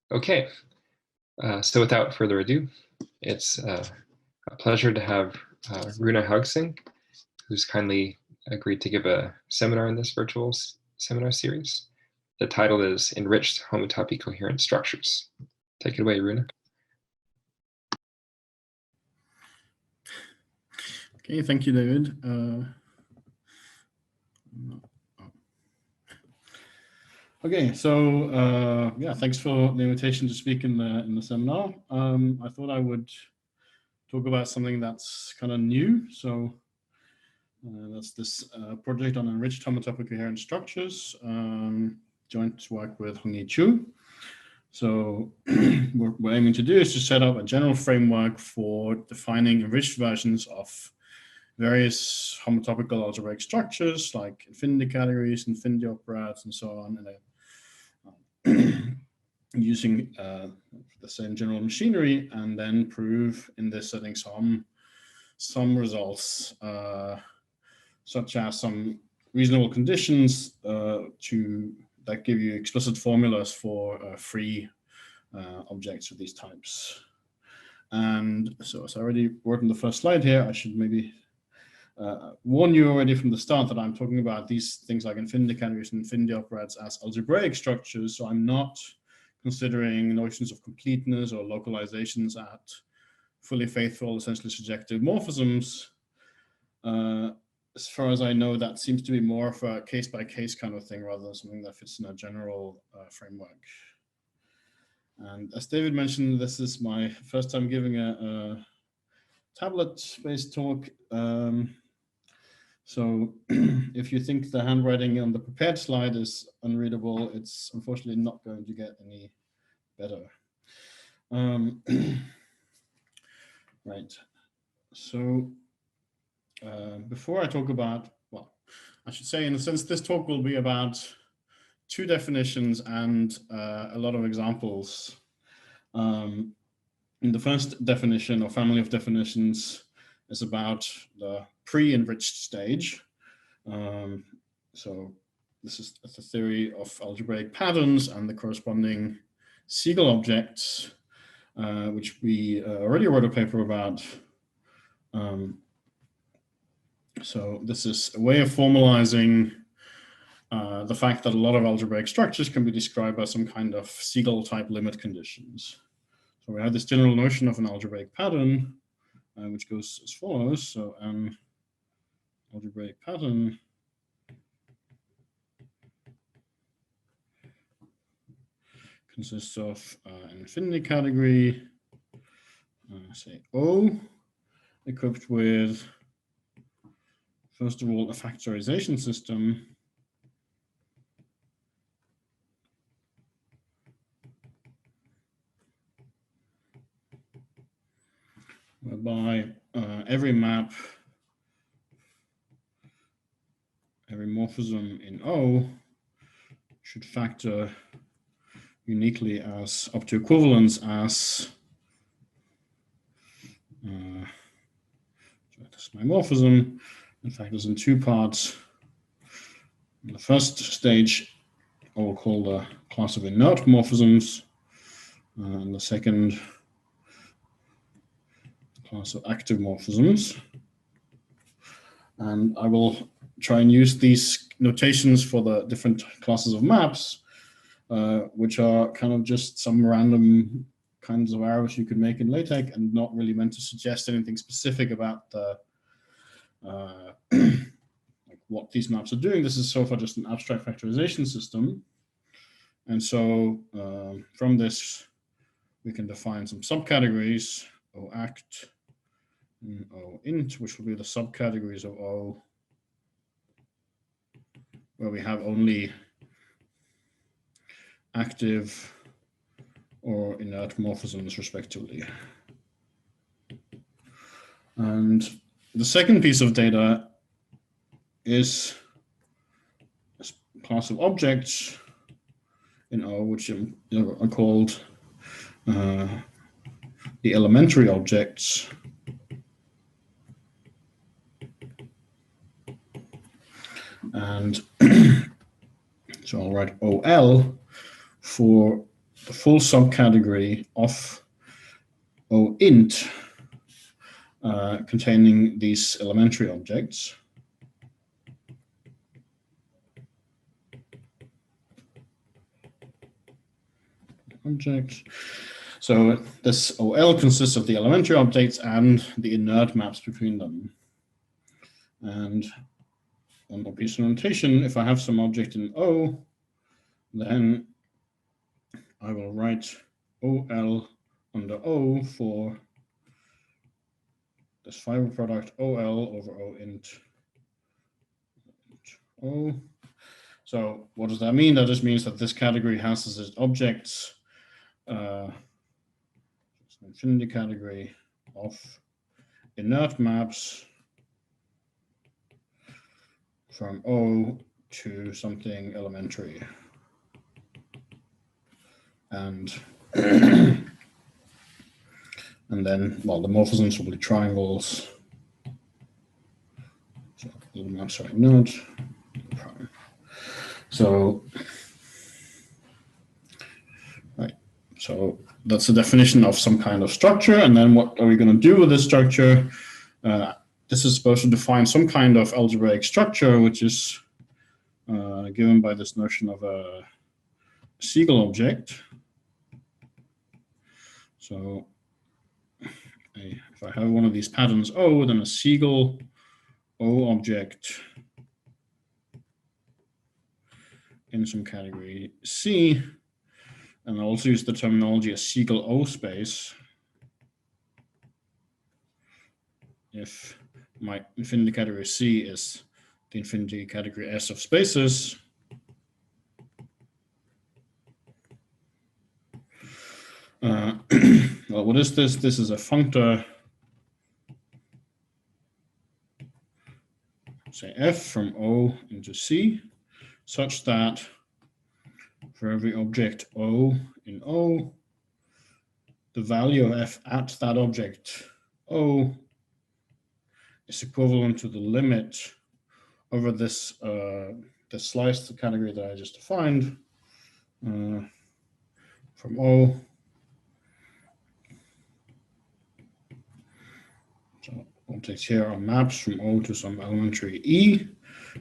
Okay, so without further ado, it's a pleasure to have Rune Haugseng, who's kindly agreed to give a seminar in this virtual seminar series. The title is Enriched Homotopy Coherent Structures. Take it away, Rune. Okay, thank you, David. Okay, so yeah, thanks for the invitation to speak in the seminar. I thought I would talk about something that's kind of new. So that's this project on enriched homotopy coherent structures, joint work with Hongyi Chu. So what we're aiming to do is to set up a general framework for defining enriched versions of various homotopical algebraic structures like infinity categories, infinity operators, and so on, and using the same general machinery, and then prove in this setting some results, such as some reasonable conditions that give you explicit formulas for free objects of these types. And so as I already wrote in the first slide here, I should maybe warn you already from the start that I'm talking about these things like infinity categories and infinity operators as algebraic structures. So I'm not considering notions of completeness or localizations at fully faithful, essentially surjective morphisms. As far as I know, that seems to be more of a case-by-case kind of thing rather than something that fits in a general framework. And as David mentioned, this is my first time giving a tablet-based talk. So if you think the handwriting on the prepared slide is unreadable, it's unfortunately not going to get any better. Right. So before I talk about, well, I should say in a sense, this talk will be about two definitions and a lot of examples. In the first definition or family of definitions is about the pre-enriched stage. So this is the theory of algebraic patterns and the corresponding Siegel objects, which we already wrote a paper about. So this is a way of formalizing the fact that a lot of algebraic structures can be described by some kind of Siegel-type limit conditions. So we have this general notion of an algebraic pattern, which goes as follows. So an algebraic pattern consists of an infinity category, say O, equipped with, first of all, a factorization system whereby every map, every morphism in O should factor uniquely as up to equivalence as so that's my morphism. In fact, it's in two parts. In the first stage, I will call the class of inert morphisms, and the second class of active morphisms. And I will try and use these notations for the different classes of maps, which are kind of just some random kinds of arrows you could make in LaTeX and not really meant to suggest anything specific about the like what these maps are doing. This is so far just an abstract factorization system. And so from this, we can define some subcategories, O act and O int, which will be the subcategories of O, where we have only active or inert morphisms respectively. And the second piece of data is a class of objects in O, which are called the elementary objects. And so I'll write OL for the full subcategory of OInt containing these elementary objects. So this OL consists of the elementary objects and the inert maps between them. And on the piece of notation, if I have some object in O, then I will write OL under O for this fiber product OL over OInt O. So what does that mean? That just means that this category has as its objects infinity category of inert maps from O to something elementary. And and then, well, the morphisms will be triangles. So little maps are inert. So, right. So that's the definition of some kind of structure. And then what are we going to do with this structure? This is supposed to define some kind of algebraic structure, which is given by this notion of a Siegel object. So if I have one of these patterns O, then a Siegel O object in some category C, and I'll also use the terminology a Siegel O space if my infinity category C is the infinity category S of spaces. Well, what is this? This is a functor, say F from O into C, such that for every object O in O, the value of F at that object O is equivalent to the limit over this the sliced category that I just defined from O. So objects here are maps from O to some elementary E,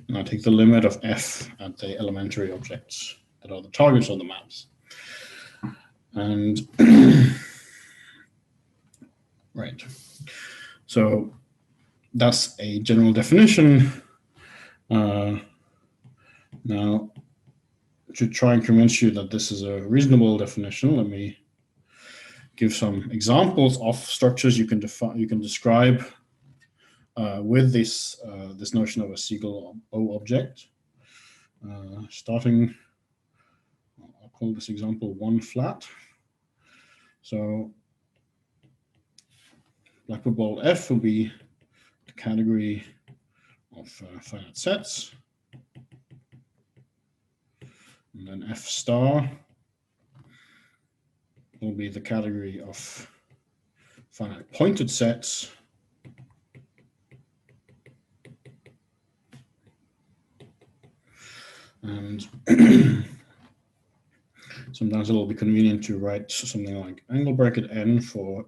and I take the limit of F at the elementary objects that are the targets of the maps. And right, so that's a general definition. Now, to try and convince you that this is a reasonable definition, let me give some examples of structures you can define, you can describe with this this notion of a Siegel O object. Starting, I'll call this example 1 flat. So Blackboard bold F will be the category of finite sets. And then F star will be the category of finite pointed sets. And sometimes it will be convenient to write something like angle bracket n for a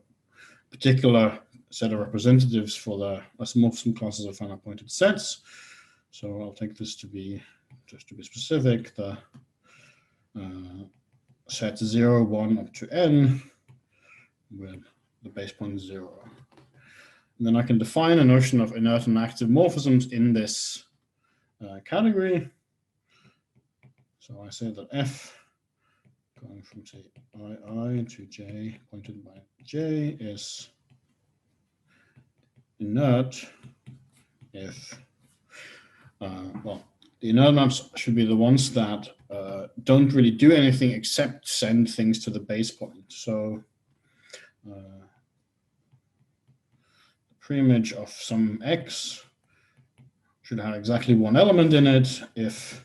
particular set of representatives for the isomorphism classes of finite pointed sets. So I'll take this to be, just to be specific, the set 0, 1 up to n with the base point 0. And then I can define a notion of inert and active morphisms in this category. So I say that F going from, say, I to J pointed by J is inert if, well, the inert maps should be the ones that don't really do anything except send things to the base point. So the preimage of some X should have exactly one element in it if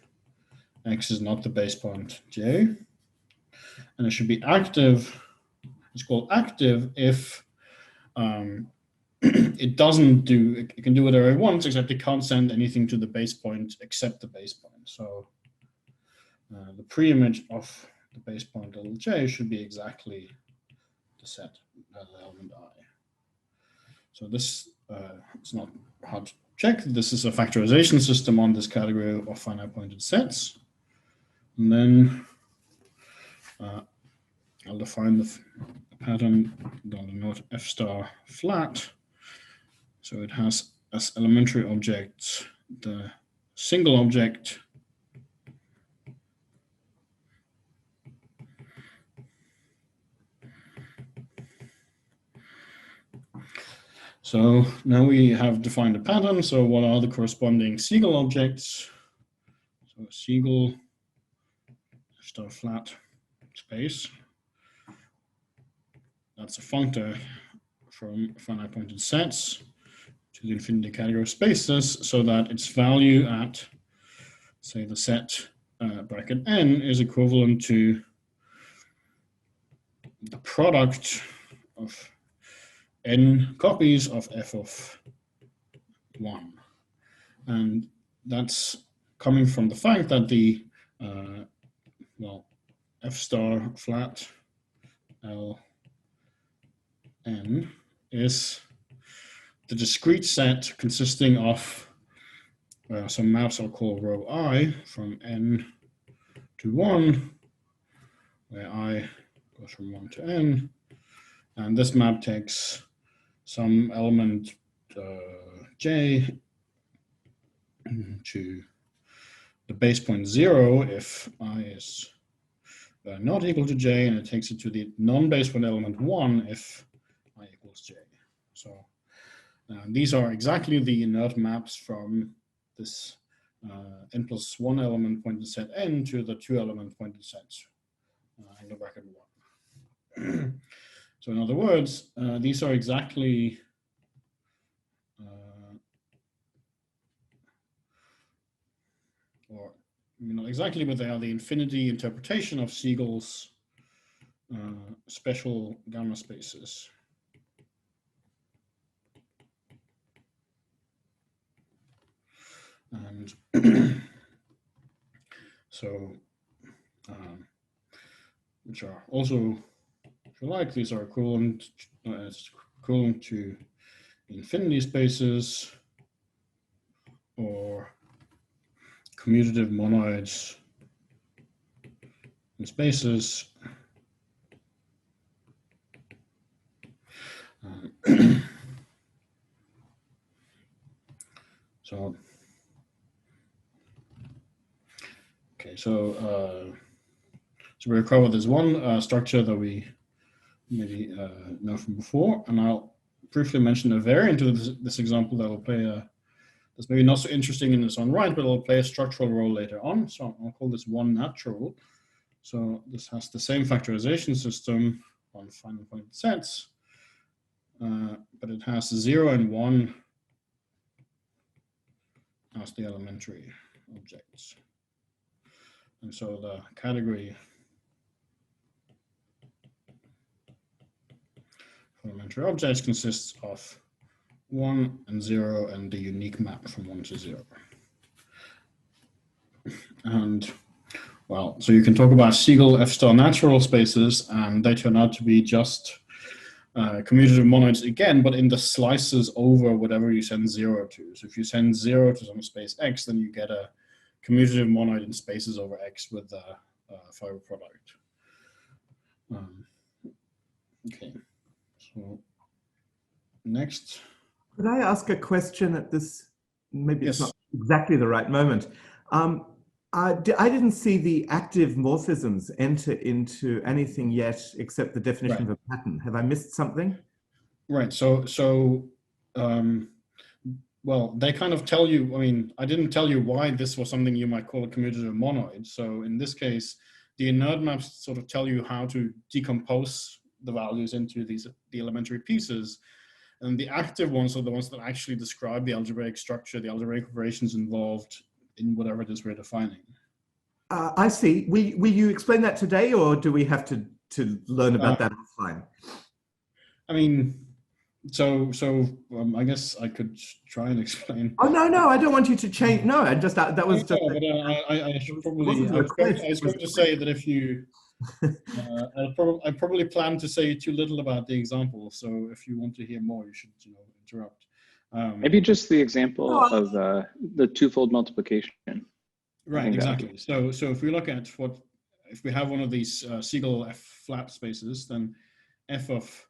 X is not the base point J. And it should be active, it's called active if it doesn't do, it can do whatever it wants, except it can't send anything to the base point except the base point. So the preimage of the base point little j should be exactly the set element I. So this it's not hard to check. This is a factorization system on this category of finite pointed sets. And then I'll define the pattern denote f star flat. So it has as elementary objects the single object So now we have defined a pattern. So what are the corresponding Siegel objects? So Siegel star flat space. That's a functor from finite pointed sets to the infinity category of spaces, so that its value at, say, the set bracket n is equivalent to the product of n copies of f of 1. And that's coming from the fact that the, well, f star flat L n is the discrete set consisting of some maps I'll call row I from n to 1, where I goes from 1 to n. And this map takes some element j to the base point 0 if I is not equal to j, and it takes it to the non-base point element 1 if I equals j. So these are exactly the inert maps from this n plus 1 element pointed set n to the 2 element pointed sets in the bracket 1. So in other words, these are exactly or not exactly, but they are the infinity interpretation of Siegel's special gamma spaces. And so, which are also, if you like, these are equivalent to infinity spaces or commutative monoids in spaces. So, okay, so we'll cover this one structure that we maybe know from before, and I'll briefly mention a variant of this example that will play that's maybe not so interesting in its own right, but it'll play a structural role later on. So I'll call this one natural. So this has the same factorization system on finite pointed sets, but it has 0 and 1 as the elementary objects. And so the category for elementary objects consists of 1 and 0 and the unique map from 1 to 0. And well, so you can talk about Siegel F star natural spaces, and they turn out to be just commutative monoids again, but in the slices over whatever you send 0 to. So if you send 0 to some space X, then you get a commutative monoid in spaces over X with the fiber product. Okay, so next. Could I ask a question at this? Maybe Yes. It's not exactly the right moment. I didn't see the active morphisms enter into anything yet except the definition of a pattern. Have I missed something? Right. So well, they kind of tell you, I mean, I didn't tell you why this was something you might call a commutative monoid. So in this case, the inert maps sort of tell you how to decompose the values into the elementary pieces. And the active ones are the ones that actually describe the algebraic structure, the algebraic operations involved in whatever it is we're defining. I see. Will you explain that today, or do we have to learn about that offline? I mean, so I guess I could try and explain. Oh no, I don't want you to change. No, I just that was just. I should probably. I was going to say that if you I probably plan to say too little about the example, so if you want to hear more, you should interrupt. Maybe just the example of the twofold multiplication. Right, exactly. So if we look at if we have one of these Siegel F flat spaces, then f of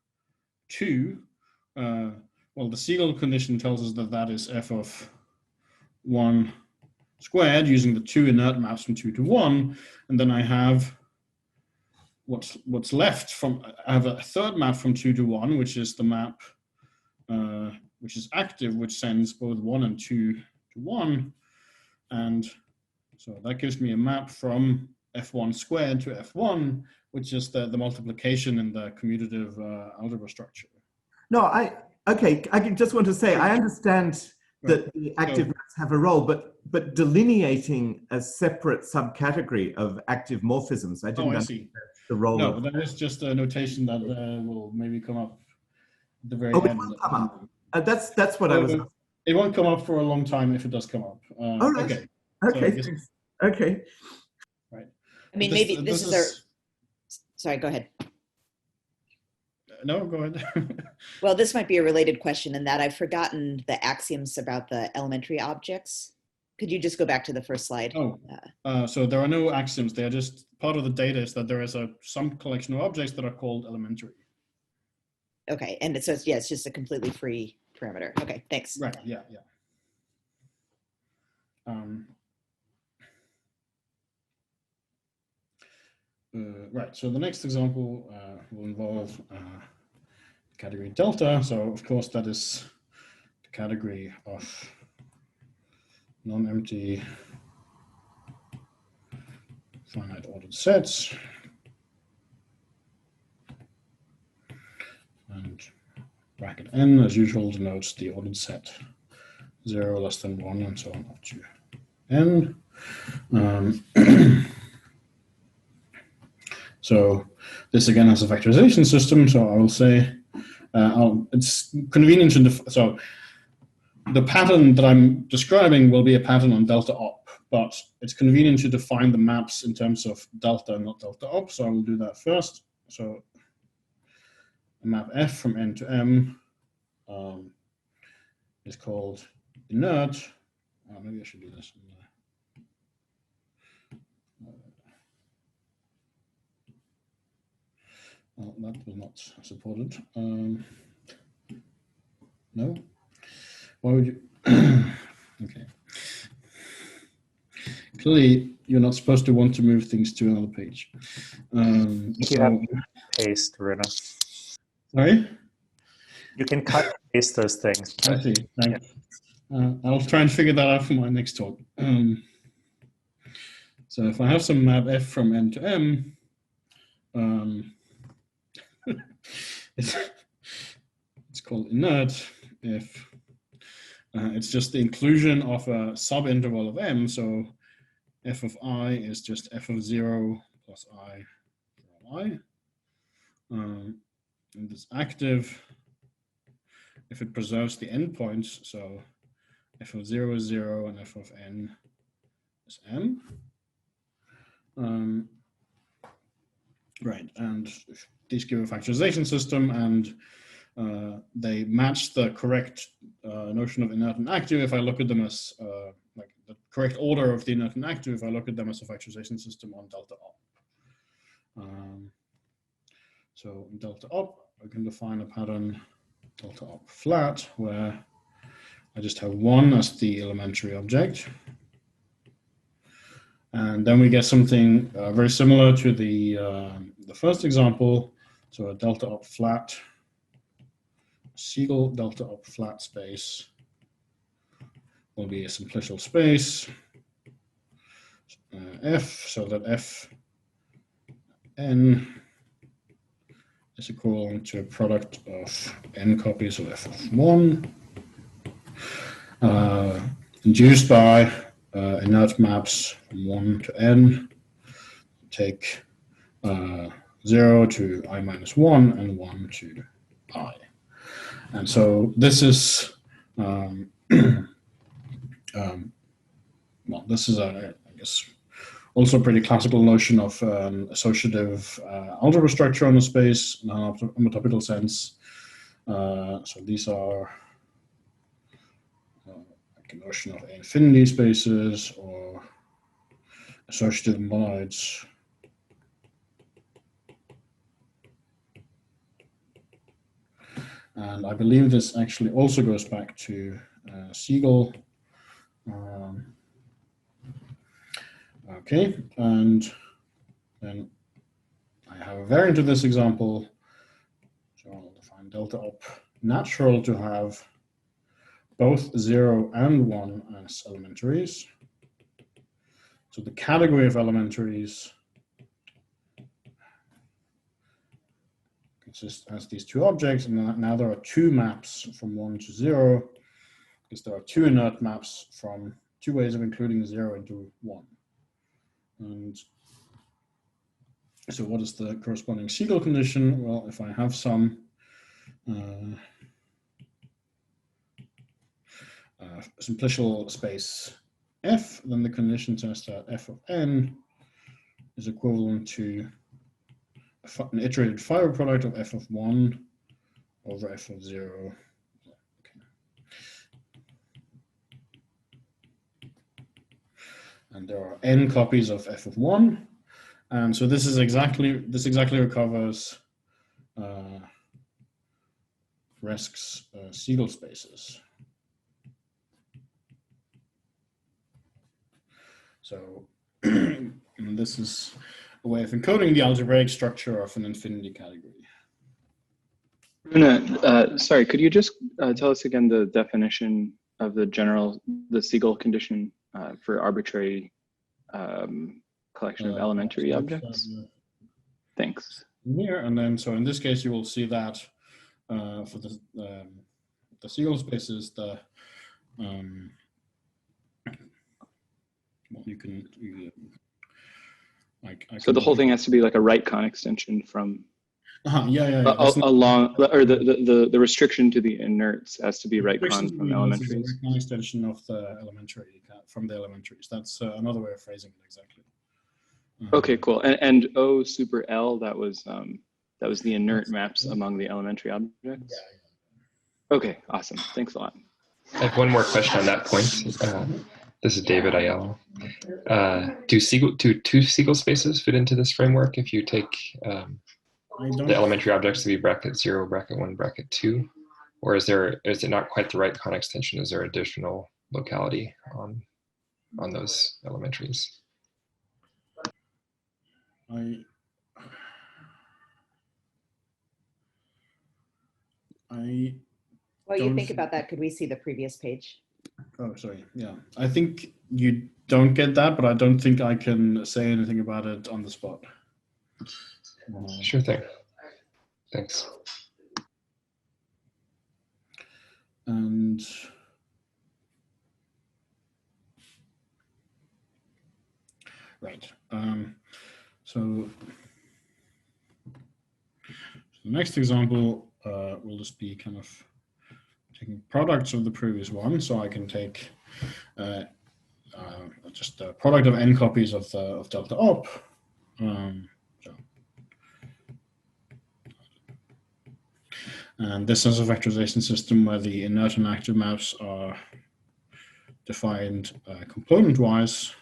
2, well, the Siegel condition tells us that that is f of 1 squared using the 2 inert maps from 2 to 1, and then I have what's left from, I have a third map from 2 to 1, which is the map which is active, which sends both 1 and 2 to 1, and so that gives me a map from f1 squared to f1, which is the multiplication in the commutative algebra structure. No, I just want to say, I understand that the active maps have a role, but delineating a separate subcategory of active morphisms, I didn't understand the role. No, that is just a notation that will maybe come up at the very end. It won't come up. That's what I was. It won't come up for a long time if it does come up. All right. Okay. Okay. So okay. Right. I mean, maybe this is our. Sorry, go ahead. No, go ahead. Well, this might be a related question in that I've forgotten the axioms about the elementary objects. Could you just go back to the first slide? Oh, so there are no axioms. They are just part of the data is that there is some collection of objects that are called elementary. Okay, and it says, yeah, it's just a completely free parameter. Okay, thanks. Right, yeah. Right, so the next example will involve category delta. So of course that is the category of non-empty finite ordered sets. And bracket n, as usual, denotes the ordered set 0 less than 1 and so on up to n. So this again has a factorization system. So I will say it's convenient to so the pattern that I'm describing will be a pattern on delta op, but it's convenient to define the maps in terms of delta and not delta op. So I will do that first. So a map f from n to m is called inert. Maybe I should do this. Well, that was not supported. No? Why would you? Okay. Clearly, you're not supposed to want to move things to another page. You have to paste, Rune. Sorry? You can cut and paste those things. I see. Thanks. I'll try and figure that out for my next talk. So if I have some map f from n to m, it's called inert if it's just the inclusion of a subinterval of m. So f of I is just f of 0 plus I for I. And it's active if it preserves the endpoints. So f of 0 is 0 and f of n is m. Right, and these give a factorization system, and they match the correct notion of inert and active if I look at them as like the correct order of the inert and active if I look at them as a factorization system on delta op. So in delta op, I can define a pattern delta op flat where I just have 1 as the elementary object. And then we get something very similar to the first example. So a delta op flat, Siegel delta op flat space will be a simplicial space f, so that f n is equivalent to a product of n copies of f of 1, induced by inert maps from 1 to n, take 0 to I minus 1 and 1 to I. And so this is, well, this is, I guess, Also, a pretty classical notion of associative algebra structure on a space in a homotopical sense. So these are like a notion of infinity spaces or associative monoids. And I believe this actually also goes back to Siegel. Okay, and then I have a variant of this example. So I'll define delta op natural to have both 0 and 1 as elementaries. So the category of elementaries has these two objects, and now there are two maps from 1 to 0, because there are two inert maps from two ways of including 0 into 1. And so what is the corresponding Siegel condition? Well, if I have some simplicial space F, then the condition says that F of n is equivalent to an iterated fiber product of F of 1 over F of 0. Okay. And there are n copies of F of 1. And so this exactly recovers Resk's Siegel spaces. So this is a way of encoding the algebraic structure of an infinity category. Rune, sorry, could you just tell us again the definition of the Siegel condition for arbitrary collection of elementary objects? Thanks. Here, and then so in this case you will see that for the Siegel spaces, the well, so the whole thing has to be like a right con extension from along, or the restriction to the inerts has to be right con from elementaries. Right con extension of the elementary from the elementaries. That's another way of phrasing it exactly. Okay, cool. And O super L, that was the inert maps among the elementary objects. Yeah. Okay, awesome. Thanks a lot. I have one more question on that point. This is David Ayala. Do two Siegel spaces fit into this framework if you take the elementary objects to be bracket 0, bracket 1, bracket 2? Or is it not quite the right con extension? Is there additional locality on those elementaries? While you think about that, could we see the previous page? Oh, sorry. Yeah, I think you don't get that, but I don't think I can say anything about it on the spot. Sure thing. Thanks. And right. So the next example will just be kind of taking products of the previous one. So I can take just the product of n copies of delta op. And this is a vectorization system where the inert and active maps are defined component-wise.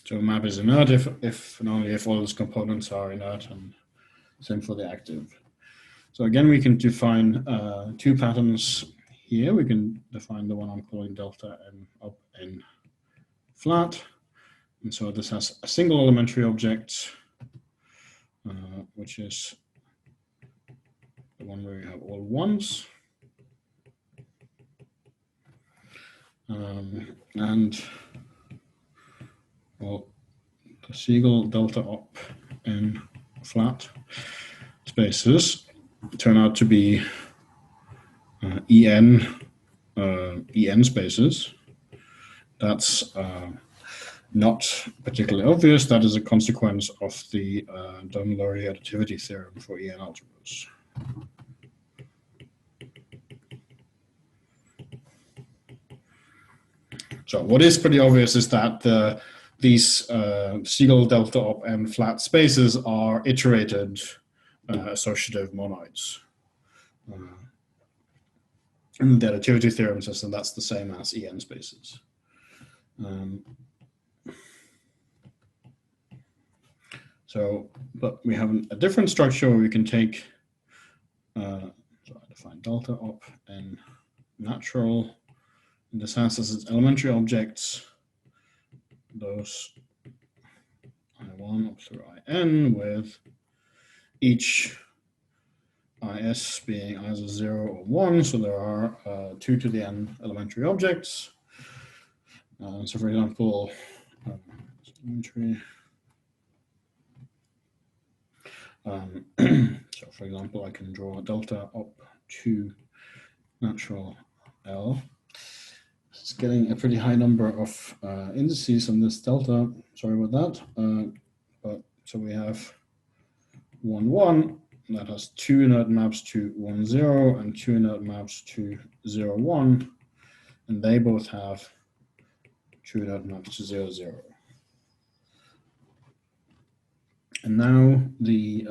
So a map is inert if and only if all its components are inert, and same for the active. So again, we can define two patterns here. We can define the one I'm calling delta n up n flat. And so this has a single elementary object, which is the one where we have all ones. And well, the Siegel delta op n flat spaces turn out to be en spaces. That's not particularly obvious. That is a consequence of the Dunn-Lowry additivity theorem for En algebras. So what is pretty obvious is that these Siegel delta op n flat spaces are iterated associative monoids. In the additivity theorem system, that's the same as En spaces. But we have a different structure where we can take, so I define delta op n natural. In this sense, as its elementary objects, those I1 up through In, with each IS being either 0 or 1. So there are 2 to the n elementary objects. So for example, so for example, I can draw delta up to natural L. It's getting a pretty high number of indices on this delta. Sorry about that. But so we have 1, 1 that has 2 inert maps to 1, 0 and 2 inert maps to 0, 1, and they both have 2 inert maps to 0, 0. And now the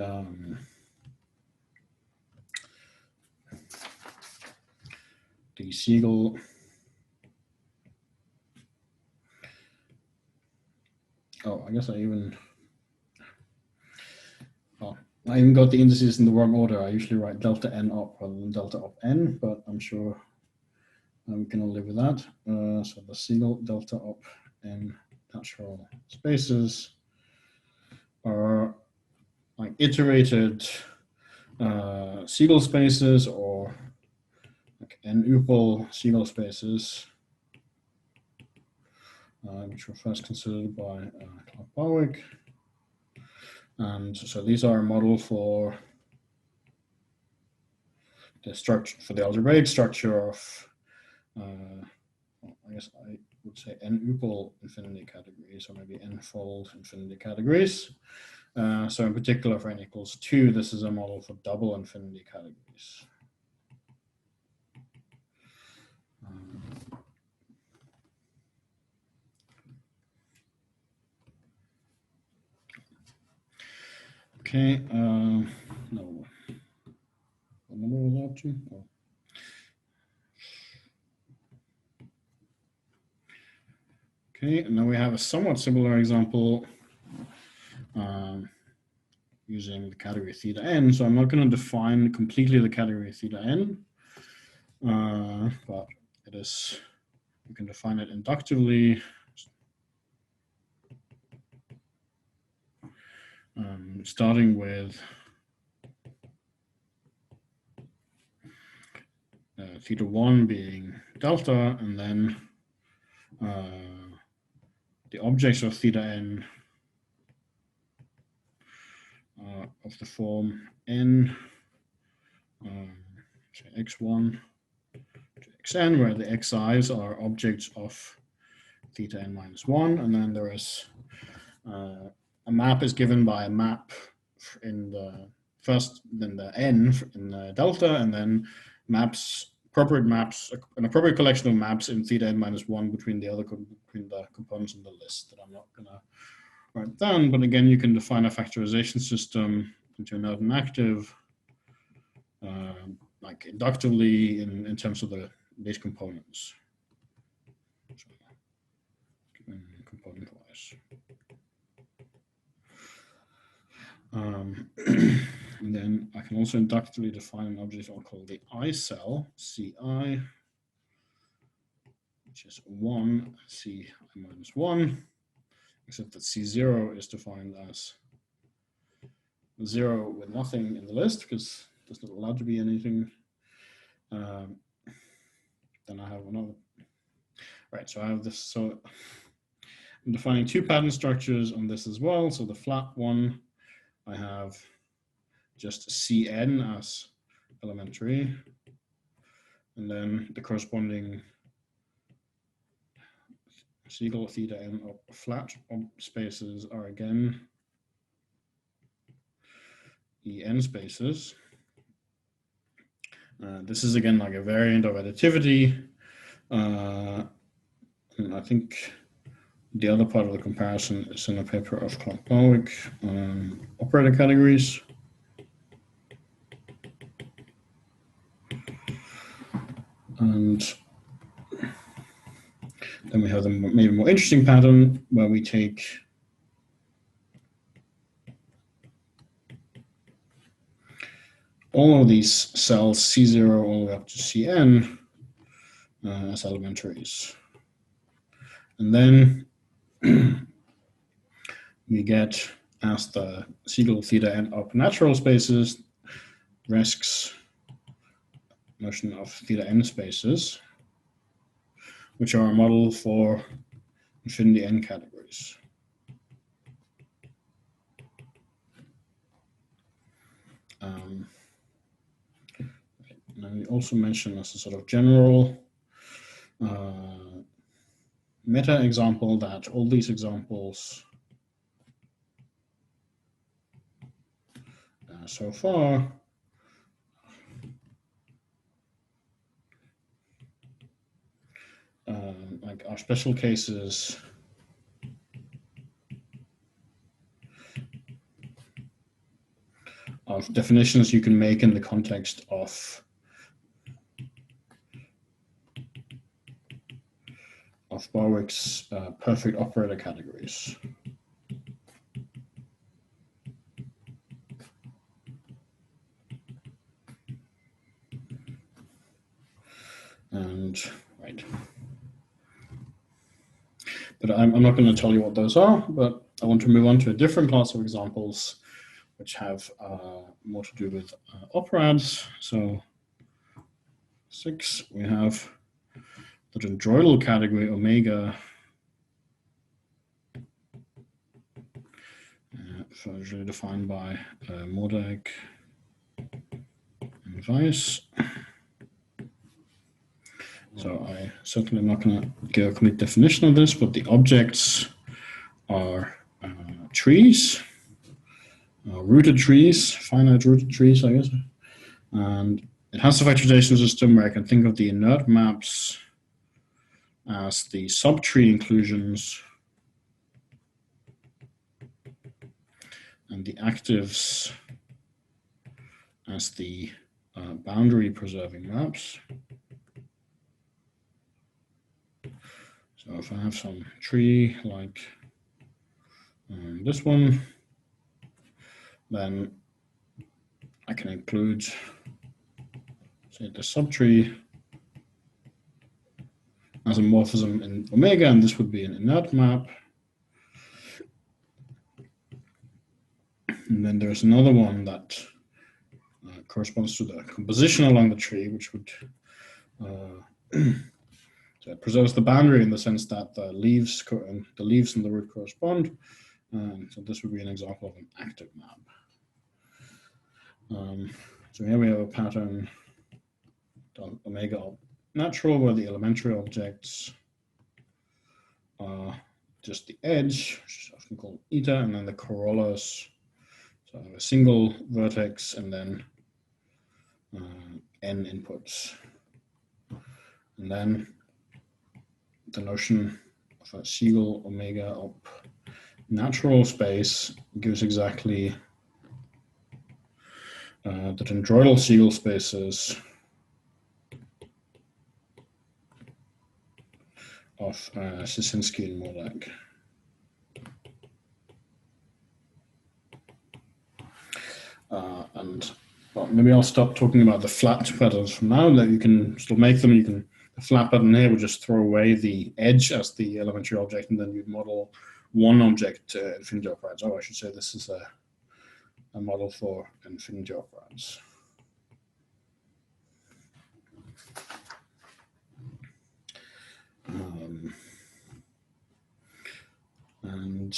Siegel I guess I even got the indices in the wrong order. I usually write delta n op rather than delta op n, but I'm sure we can all live with that. So the Siegel delta op n natural spaces are like iterated Siegel spaces, or like n-upel Siegel spaces, which were first considered by Clark Barwick. And so these are a model for the structure, for the algebraic structure of, I guess I would say n-upel infinity categories, or maybe n-fold infinity categories. So in particular, for n equals 2, this is a model for double infinity categories. Okay, no. What number was that to? Oh. Okay, and now we have a somewhat similar example using the category theta n. So I'm not going to define completely the category theta n, but it is, you can define it inductively. Starting with theta 1 being delta, and then the objects of theta n of the form n x1 to xn, where the xi's are objects of theta n minus 1, and then there is a map is given by a map in the first, then the n in the delta, and then maps, appropriate maps, an appropriate collection of maps in theta n minus 1 between the components in the list that I'm not going to write down. But again, you can define a factorization system into inert and active, like inductively in terms of these components, component wise. And then I can also inductively define an object I'll call the I cell, Ci, which is 1, Ci minus 1, except that C0 is defined as 0 with nothing in the list, because there's not allowed to be anything. Then I have another, right, so I have this, so I'm defining 2 pattern structures on this as well. So the flat one, I have just Cn as elementary, and then the corresponding Siegel theta n of flat spaces are again En spaces. This is again like a variant of additivity. and I think the other part of the comparison is in a paper of Clark Barwick on operator categories. And then we have the maybe more interesting pattern where we take all of these cells, C0 all the way up to Cn, as elementaries. And then we get, as the Siegel theta n up natural spaces, Resk's notion of theta n spaces, which are a model for infinity n categories. And we also mention as a sort of general meta example that all these examples so far like are special cases of definitions you can make in the context of Barwick's perfect operator categories. And right. But I'm not going to tell you what those are, but I want to move on to a different class of examples which have more to do with operads. So 6, we have the dendroidal category omega, usually defined by Modek and Weiss. So I certainly am not going to give a complete definition of this, but the objects are trees, rooted trees, finite rooted trees, I guess. And it has a factorization system where I can think of the inert maps as the subtree inclusions and the actives as the boundary preserving maps. So if I have some tree like this one, then I can include, say, the subtree as a morphism in omega, and this would be an inert map. And then there's another one that corresponds to the composition along the tree, which would so it preserves the boundary in the sense that the leaves and the root correspond. So this would be an example of an active map. So here we have a pattern omega natural, where the elementary objects are just the edge, which is often called eta, and then the corollas. So I have a single vertex and then n inputs. And then the notion of a Siegel omega up natural space gives exactly the dendroidal Siegel spaces of Szysinski and Modek. And well, maybe I'll stop talking about the flat patterns for now. That you can still make them. The flat pattern here would just throw away the edge as the elementary object, and then you'd model one object infinity operads. Oh, I should say this is a model for infinity operads. And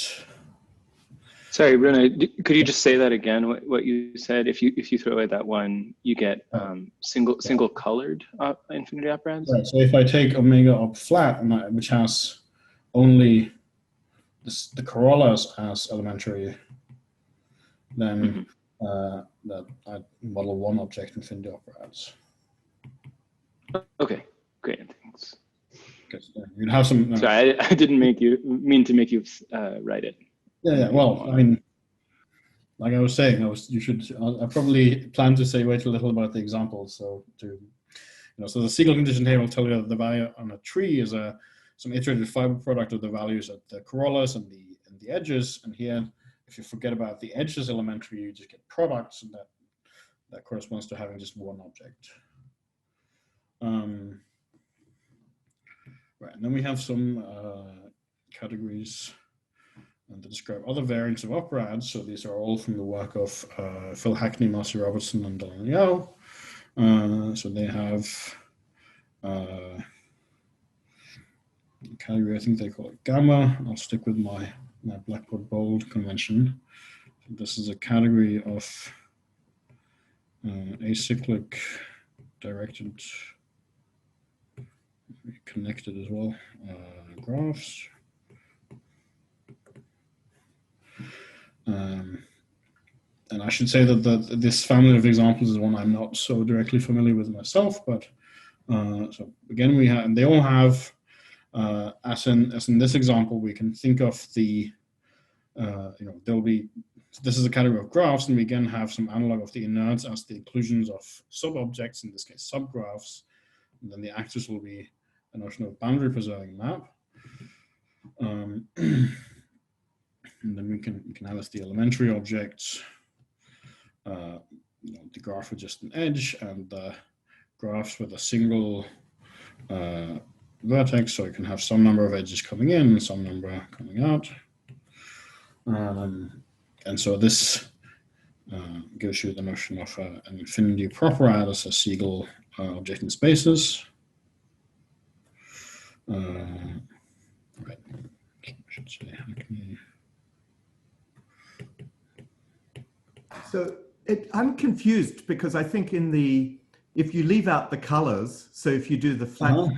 sorry, Rune, could you just say that again? What you said? If you throw away that one, you get single colored infinity operads. Right. So if I take omega up flat, which has only the corollas as elementary, then that I model one object infinity operads. Okay, great, thanks. Because You can have some. Sorry, I didn't mean to make you write it. Yeah. Well, I mean, like I was saying, I probably plan to say wait a little about the examples. So so the Siegel condition here will tell you that the value on a tree is some iterated fiber product of the values at the corollas and the edges. And here, if you forget about the edges elementary, you just get products, and that corresponds to having just one object. Right, and then we have some categories that describe other variants of operads. So these are all from the work of Phil Hackney, Marcy Robertson, and Donald Yao. So they have a category, I think they call it gamma. I'll stick with my Blackboard bold convention. So this is a category of acyclic directed, connected as well, graphs. And I should say that this family of examples is one I'm not so directly familiar with myself, but so again, we have, and they all have, as in this example, we can think of the, there'll be, this is a category of graphs, and we again have some analog of the inerts as the inclusions of sub-objects, in this case subgraphs, and then the axis will be a notion of boundary preserving map. And then we can have as the elementary objects, the graph with just an edge, and the graphs with a single vertex, so you can have some number of edges coming in and some number coming out. And so this gives you the notion of an infinity properad as a Siegel object in spaces. Right. I should say Hackney. So I'm confused because I think if you leave out the colors, so if you do the flat,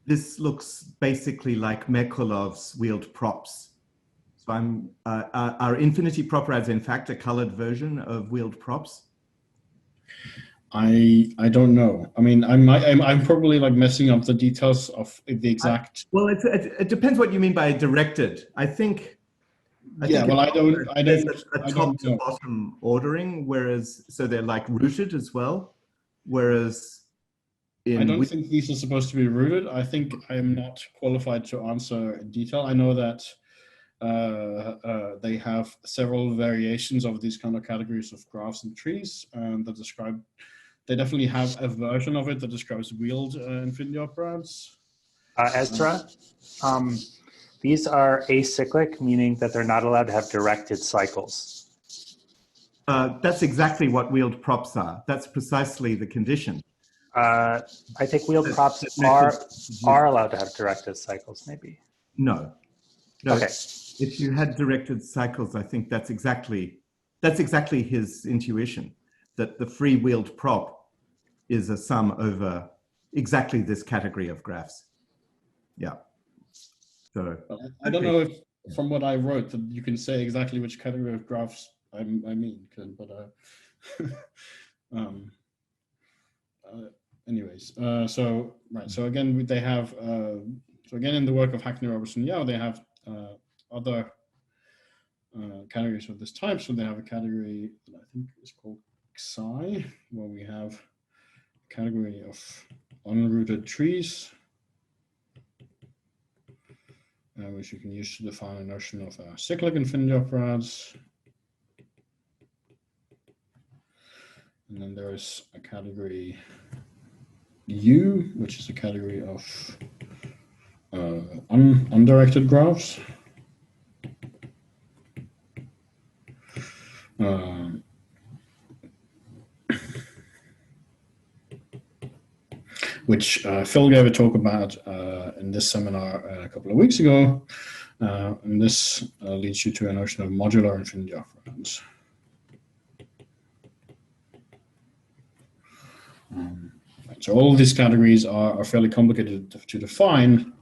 this looks basically like Merkulov's wheeled props. So are infinity properads in fact a colored version of wheeled props? I don't know. I mean, I'm probably like messing up the details of the exact. Well, it depends what you mean by directed. I think I don't a top to bottom ordering, whereas so they're like rooted as well. Whereas I don't think these are supposed to be rooted. I think I am not qualified to answer in detail. I know that they have several variations of these kind of categories of graphs and trees that describe. They definitely have a version of it that describes wheeled infinity operads. Ezra, these are acyclic, meaning that they're not allowed to have directed cycles. That's exactly what wheeled props are. That's precisely the condition. I think wheeled props are allowed to have directed cycles, maybe. No. Okay. If you had directed cycles, I think that's exactly his intuition, that the free wheeled prop is a sum over exactly this category of graphs. Yeah. So I don't know if from what I wrote that you can say exactly which category of graphs I mean, but anyways, so right. So again, they have so again in the work of Hackney, Robertson, Yao, they have other categories of this type. So they have a category that I think is called Xi, where we have a category of unrooted trees, which you can use to define a notion of cyclic infinity operads. And then there is a category U, which is a category of undirected graphs. Which Phil gave a talk about in this seminar a couple of weeks ago. And this leads you to a notion of modular infinity operads. So all of these categories are fairly complicated to define,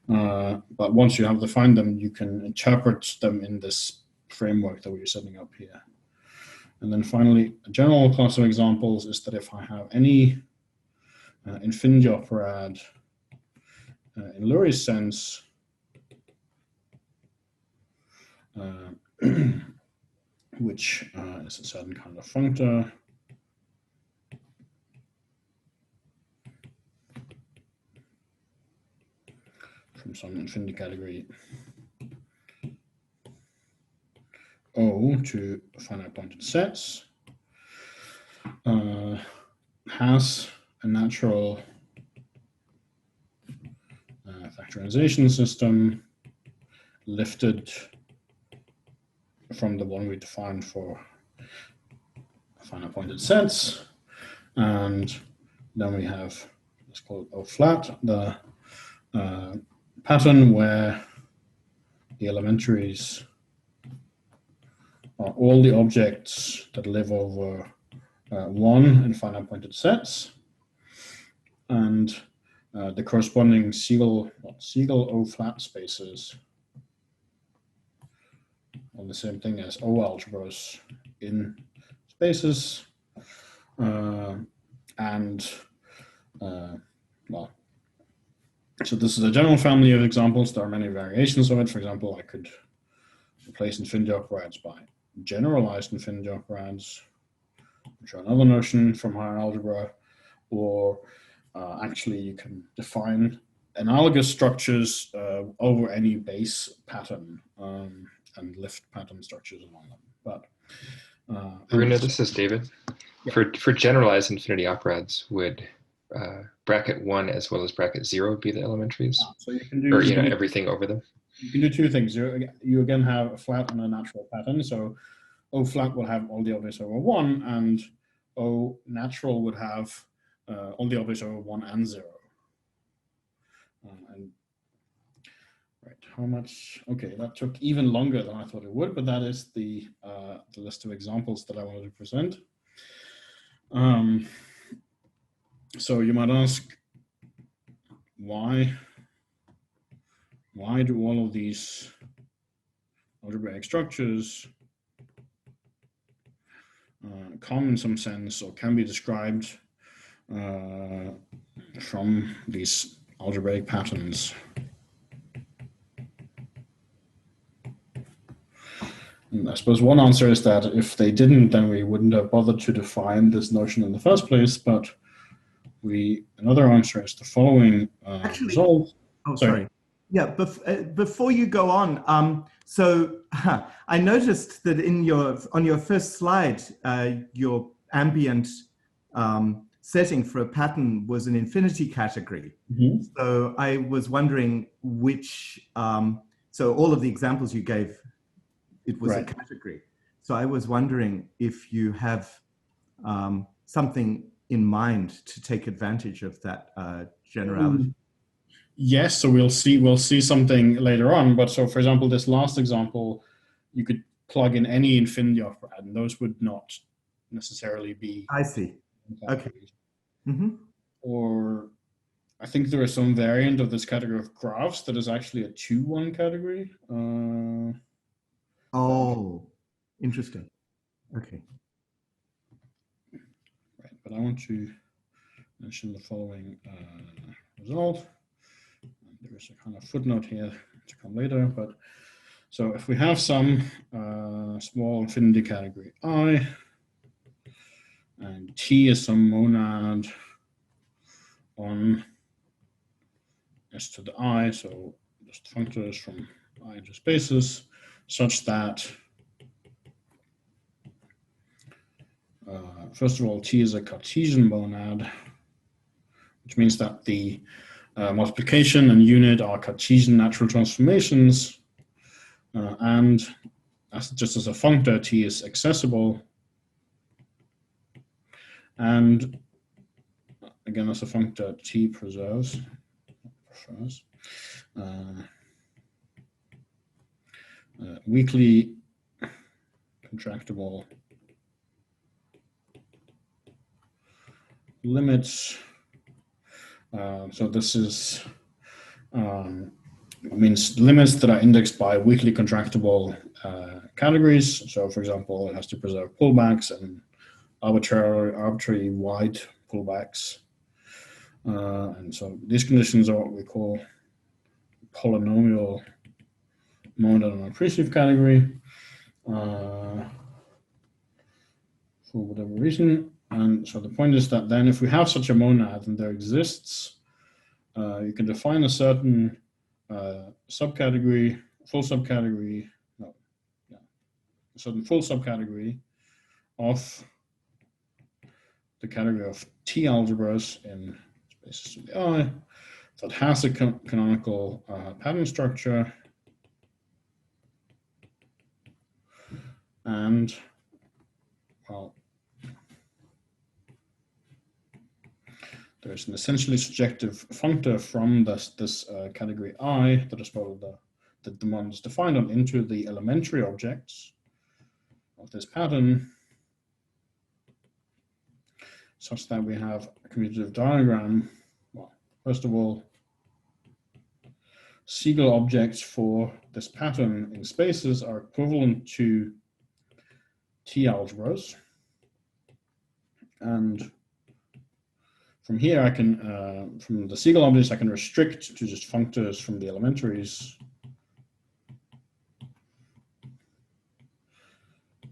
but once you have defined them, you can interpret them in this framework that we're setting up here. And then finally, a general class of examples is that if I have any infinity operad in Lurie's sense, which is a certain kind of functor from some infinity category O to finite pointed sets, has a natural factorization system lifted from the one we defined for finite pointed sets, and then we have, let's call it O flat, the pattern where the elementaries are all the objects that live over one in finite pointed sets, and the corresponding Siegel O flat spaces are the same thing as O algebras in spaces, well, so this is a general family of examples. There are many variations of it. For example, I could replace infinity operads by generalized infinity operads, which are another notion from higher algebra, or actually you can define analogous structures over any base pattern and lift pattern structures along them. But Rune, this is David. Yeah. For generalized infinity operads, would bracket 1 as well as bracket 0 be the elementaries? So you can do, or everything over them? You can do two things. You again have a flat and a natural pattern. So O flat will have all the objects over 1, and O natural would have all the objects over 1 and 0. And right, how much? Okay, that took even longer than I thought it would, but that is the list of examples that I wanted to present. So you might ask, why do all of these algebraic structures come in some sense, or can be described from these algebraic patterns? And I suppose one answer is that if they didn't, then we wouldn't have bothered to define this notion in the first place. But another answer is the following result. Oh, sorry. Yeah, before you go on, so I noticed that on your first slide, your ambient setting for a pattern was an infinity category. Mm-hmm. So I was wondering which, so all of the examples you gave, it was right. A category. So I was wondering if you have something in mind to take advantage of that generality. Yes, so we'll see something later on. But so, for example, this last example, you could plug in any infinity operand, and those would not necessarily be. I see. Okay. Mm-hmm. Or I think there is some variant of this category of graphs that is actually a 2-1 category. Oh, interesting. Okay. Right, but I want to mention the following result. There is a kind of footnote here to come later, but so if we have some small infinity category I, and T is some monad on S to the I, so just functors from I into spaces, such that first of all, T is a Cartesian monad, which means that the multiplication and unit are Cartesian natural transformations, and just as a functor, T is accessible, and again as a functor, T prefers weakly contractible limits. So this is means limits that are indexed by weakly contractible categories. So, for example, it has to preserve pullbacks and arbitrary wide pullbacks. And so these conditions are what we call polynomial monad on a appreciative category for whatever reason. And so the point is that then if we have such a monad and there exists, you can define a certain subcategory, full subcategory, no, yeah, a certain full subcategory of the category of T algebras in spaces of the I that has a canonical pattern structure, and well, there's an essentially surjective functor from this category I that is part of the one is defined on into the elementary objects of this pattern, such that we have a commutative diagram. Well, first of all, Siegel objects for this pattern in spaces are equivalent to T algebras, and from here I can, from the Siegel objects, I can restrict to just functors from the elementaries.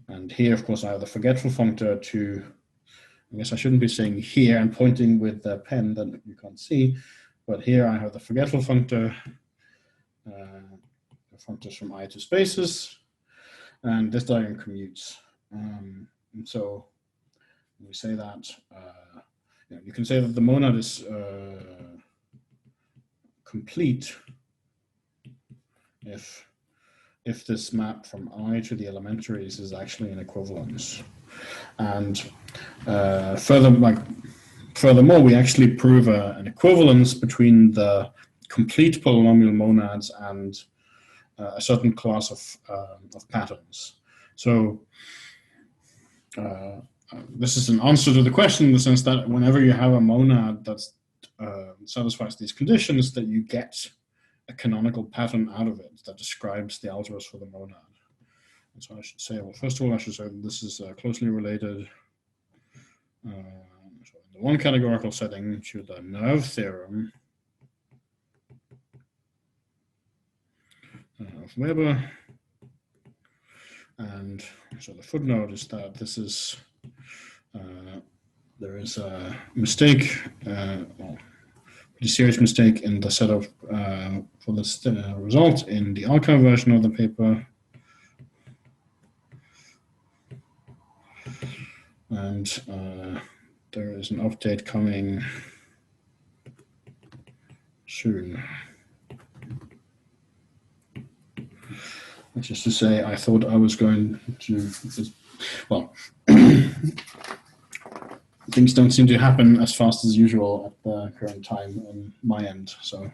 And here, of course, I have the forgetful functor to, I guess I shouldn't be saying here and pointing with the pen that you can't see, but here I have the forgetful functor, the functors from I to spaces, and this diagram commutes. And so we say that, you can say that the monad is complete if this map from I to the elementaries is actually an equivalence. And furthermore, we actually prove an equivalence between the complete polynomial monads and a certain class of patterns. So this is an answer to the question in the sense that whenever you have a monad that satisfies these conditions, that you get a canonical pattern out of it that describes the algebras for the monad. And so I should say, well, first of all, I should say that this is closely related so in the one categorical setting to the nerve theorem of Weber. And so the footnote is that this is, there is a mistake, well, a serious mistake in the setup for this result in the archive version of the paper. And there is an update coming soon. Which is to say, I thought I was going to, well, things don't seem to happen as fast as usual at the current time on my end. So,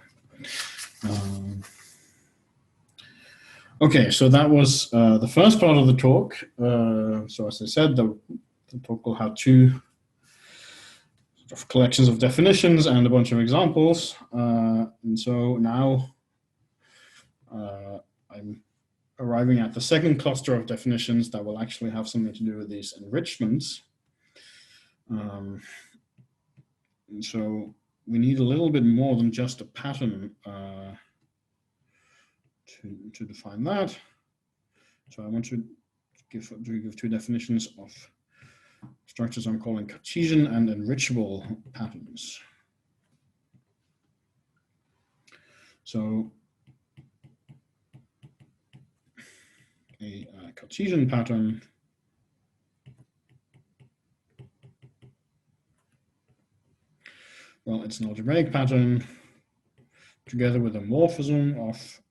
okay, so that was the first part of the talk. So as I said, the talk will have two sort of collections of definitions and a bunch of examples. And so now I'm arriving at the second cluster of definitions that will actually have something to do with these enrichments. And so we need a little bit more than just a pattern to define that. So I want to give two definitions of structures I'm calling Cartesian and enrichable patterns. So a Cartesian pattern well, it's an algebraic pattern together with a morphism of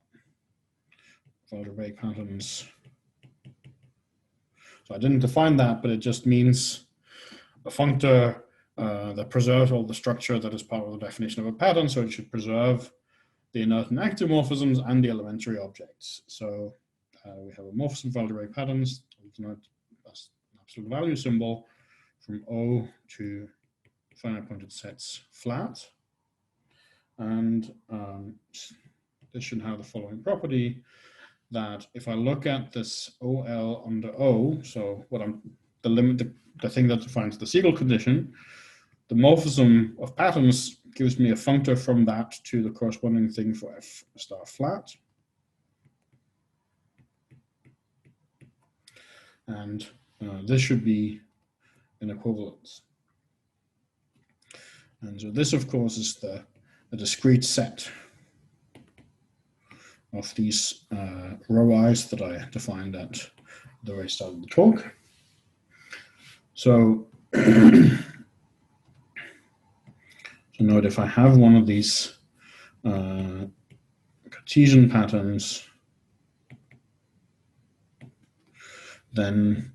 algebraic patterns. So I didn't define that, but it just means a functor that preserves all the structure that is part of the definition of a pattern. So it should preserve the inert and active morphisms and the elementary objects. So we have a morphism of algebraic patterns, an absolute value symbol from O to finite pointed sets flat. And this should have the following property, that if I look at this OL under O, so what I'm the thing that defines the Siegel condition, the morphism of patterns gives me a functor from that to the corresponding thing for f star flat. And this should be an equivalence. And so this, of course, is the discrete set of these row i's that I defined at the very start of the talk. So, so note if I have one of these Cartesian patterns, then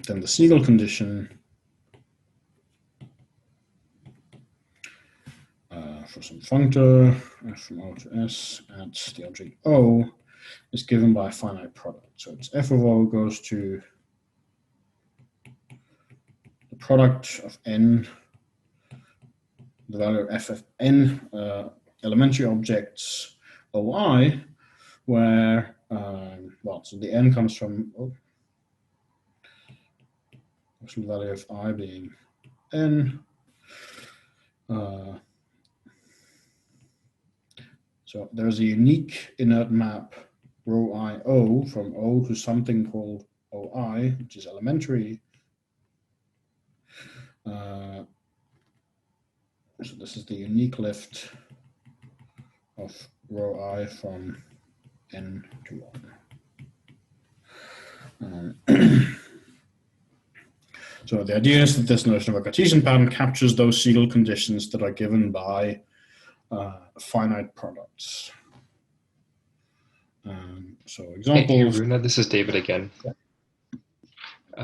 the Siegel condition for some functor f from O to S at the object O is given by a finite product. So it's f of O goes to the product of n, the value of f of n elementary objects OI, where, well, so the n comes from, the value of I being n. So there's a unique inert map rho I O from O to something called OI, which is elementary. So this is the unique lift of rho I from n to 1. So the idea is that this notion of a Cartesian pattern captures those Siegel conditions that are given by finite products. So examples. Hey, Rune, this is David again.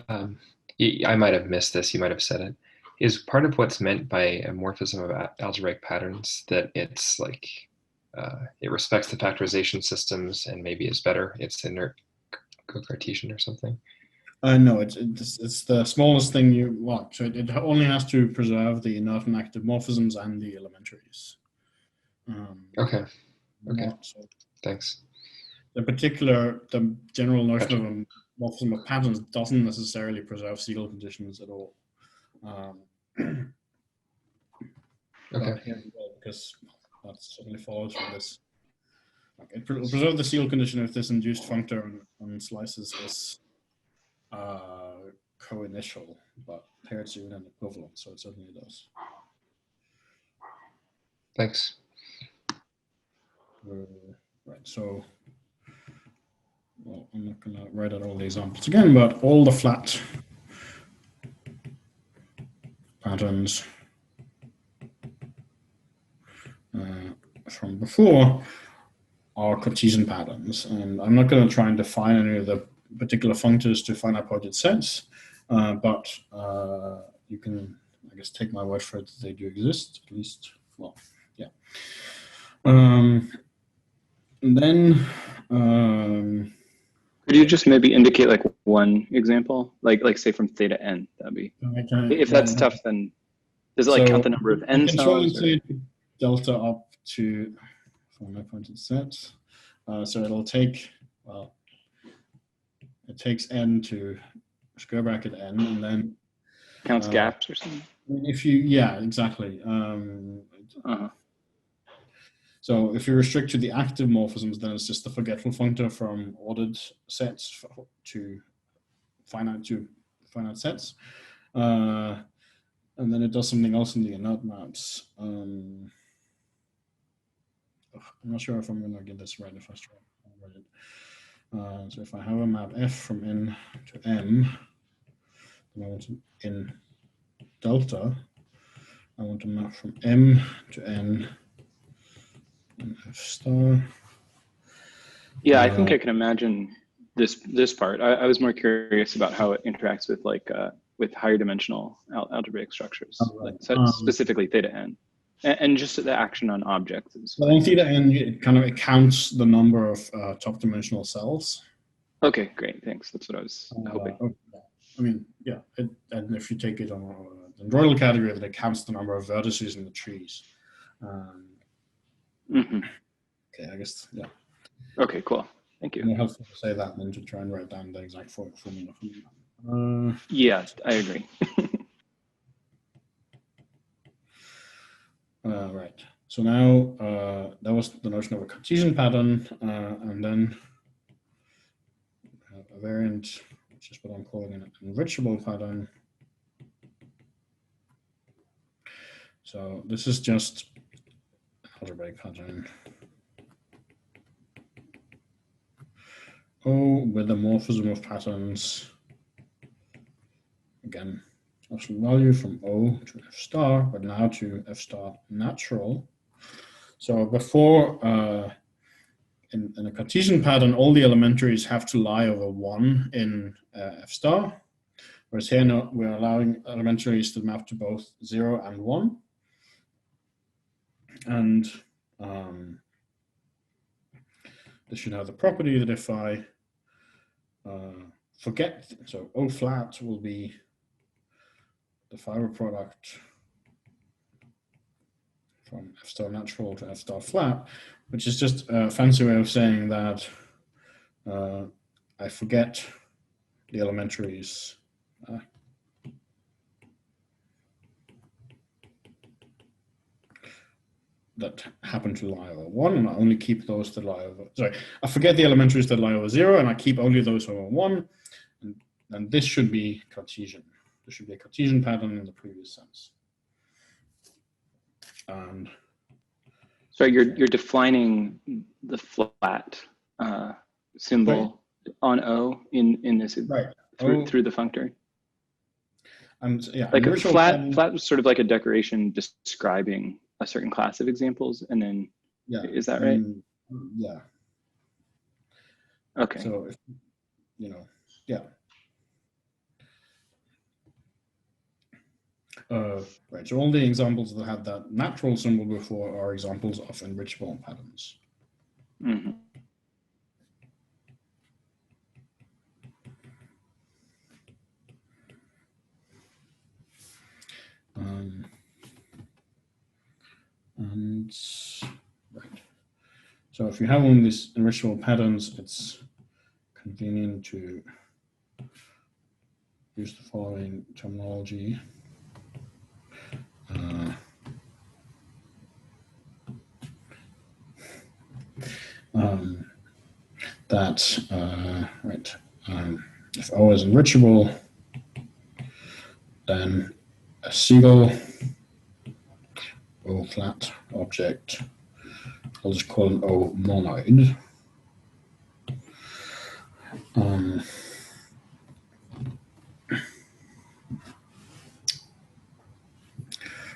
I might have missed this. You might have said it. Is part of what's meant by a morphism of algebraic patterns that it's like it respects the factorization systems and maybe is better? It's inert co-Cartesian or something? No, it's the smallest thing you want. So it only has to preserve the inert and active morphisms and the elementaries. Okay. So Thanks. The general notion of a morphism of patterns doesn't necessarily preserve Siegel conditions at all. Okay. Because that certainly follows from this. It will preserve the Siegel condition if this induced functor on slices is co-initial, but here it's even an equivalent, so it certainly does. Thanks. Right, so well, I'm not going to write out all the examples again, but all the flat patterns from before are Cartesian patterns, and I'm not going to try and define any of the particular functors to finite pointed sets, but you can, I guess, take my word for it that they do exist, at least, well, yeah. And then could you just maybe indicate like one example, like say from theta n? That'd be, if that's tough, then does it like count the number of n cells? Delta up to finite pointed sets. So it'll take, well, it takes n to square bracket n, and then counts gaps or something. If you, yeah, exactly. So if you restrict to the active morphisms, then it's just the forgetful functor from ordered sets to finite sets. And then it does something else in the inert maps. I'm not sure if I'm going to get this right if I try to write it. So if I have a map f from n to m, then I want to in delta, I want to map from m to n and f star. Yeah, I think I can imagine this part. I was more curious about how it interacts with like with higher dimensional algebraic structures, Right. like, so specifically theta n, and just the action on objects. Well, in theta n, it counts the number of top dimensional cells. Okay, great, thanks. That's what I was hoping. I mean, yeah, and if you take it on the dendroidal category, then it counts the number of vertices in the trees. Okay, I guess, yeah. Okay, cool. Thank you. More helpful to say that than to try and write down the exact formula. Yeah, I agree. Right. So now that was the notion of a Cartesian pattern, and then a variant, which is what I'm calling an enrichable pattern. So this is just an algebraic pattern. O with a morphism of patterns. Again, absolute value from O to F star, but now to F star natural. So before, in a Cartesian pattern, all the elementaries have to lie over 1 in F star, whereas here no, we're allowing elementaries to map to both 0 and 1. And this should have the property that if I forget, so O flat will be the fiber product from F star natural to F star flat, which is just a fancy way of saying that I forget the elementaries that happen to lie over 1, and I only keep those that lie over, sorry, I forget the elementaries that lie over 0, and I keep only those over 1, and this should be Cartesian. This should be a Cartesian pattern in the previous sense. And so you're defining the flat symbol on O in this through the functor. And yeah, like a flat was sort of like a decoration describing a certain class of examples, and then is that right? Yeah. Okay. So if, yeah. Right. So all the examples that had that natural symbol before are examples of enrichable patterns. Mm-hmm. And right. So if you have one of these enrichable patterns, it's convenient to use the following terminology. If O is enrichable, then a Siegel O flat object, I'll just call it O monoid.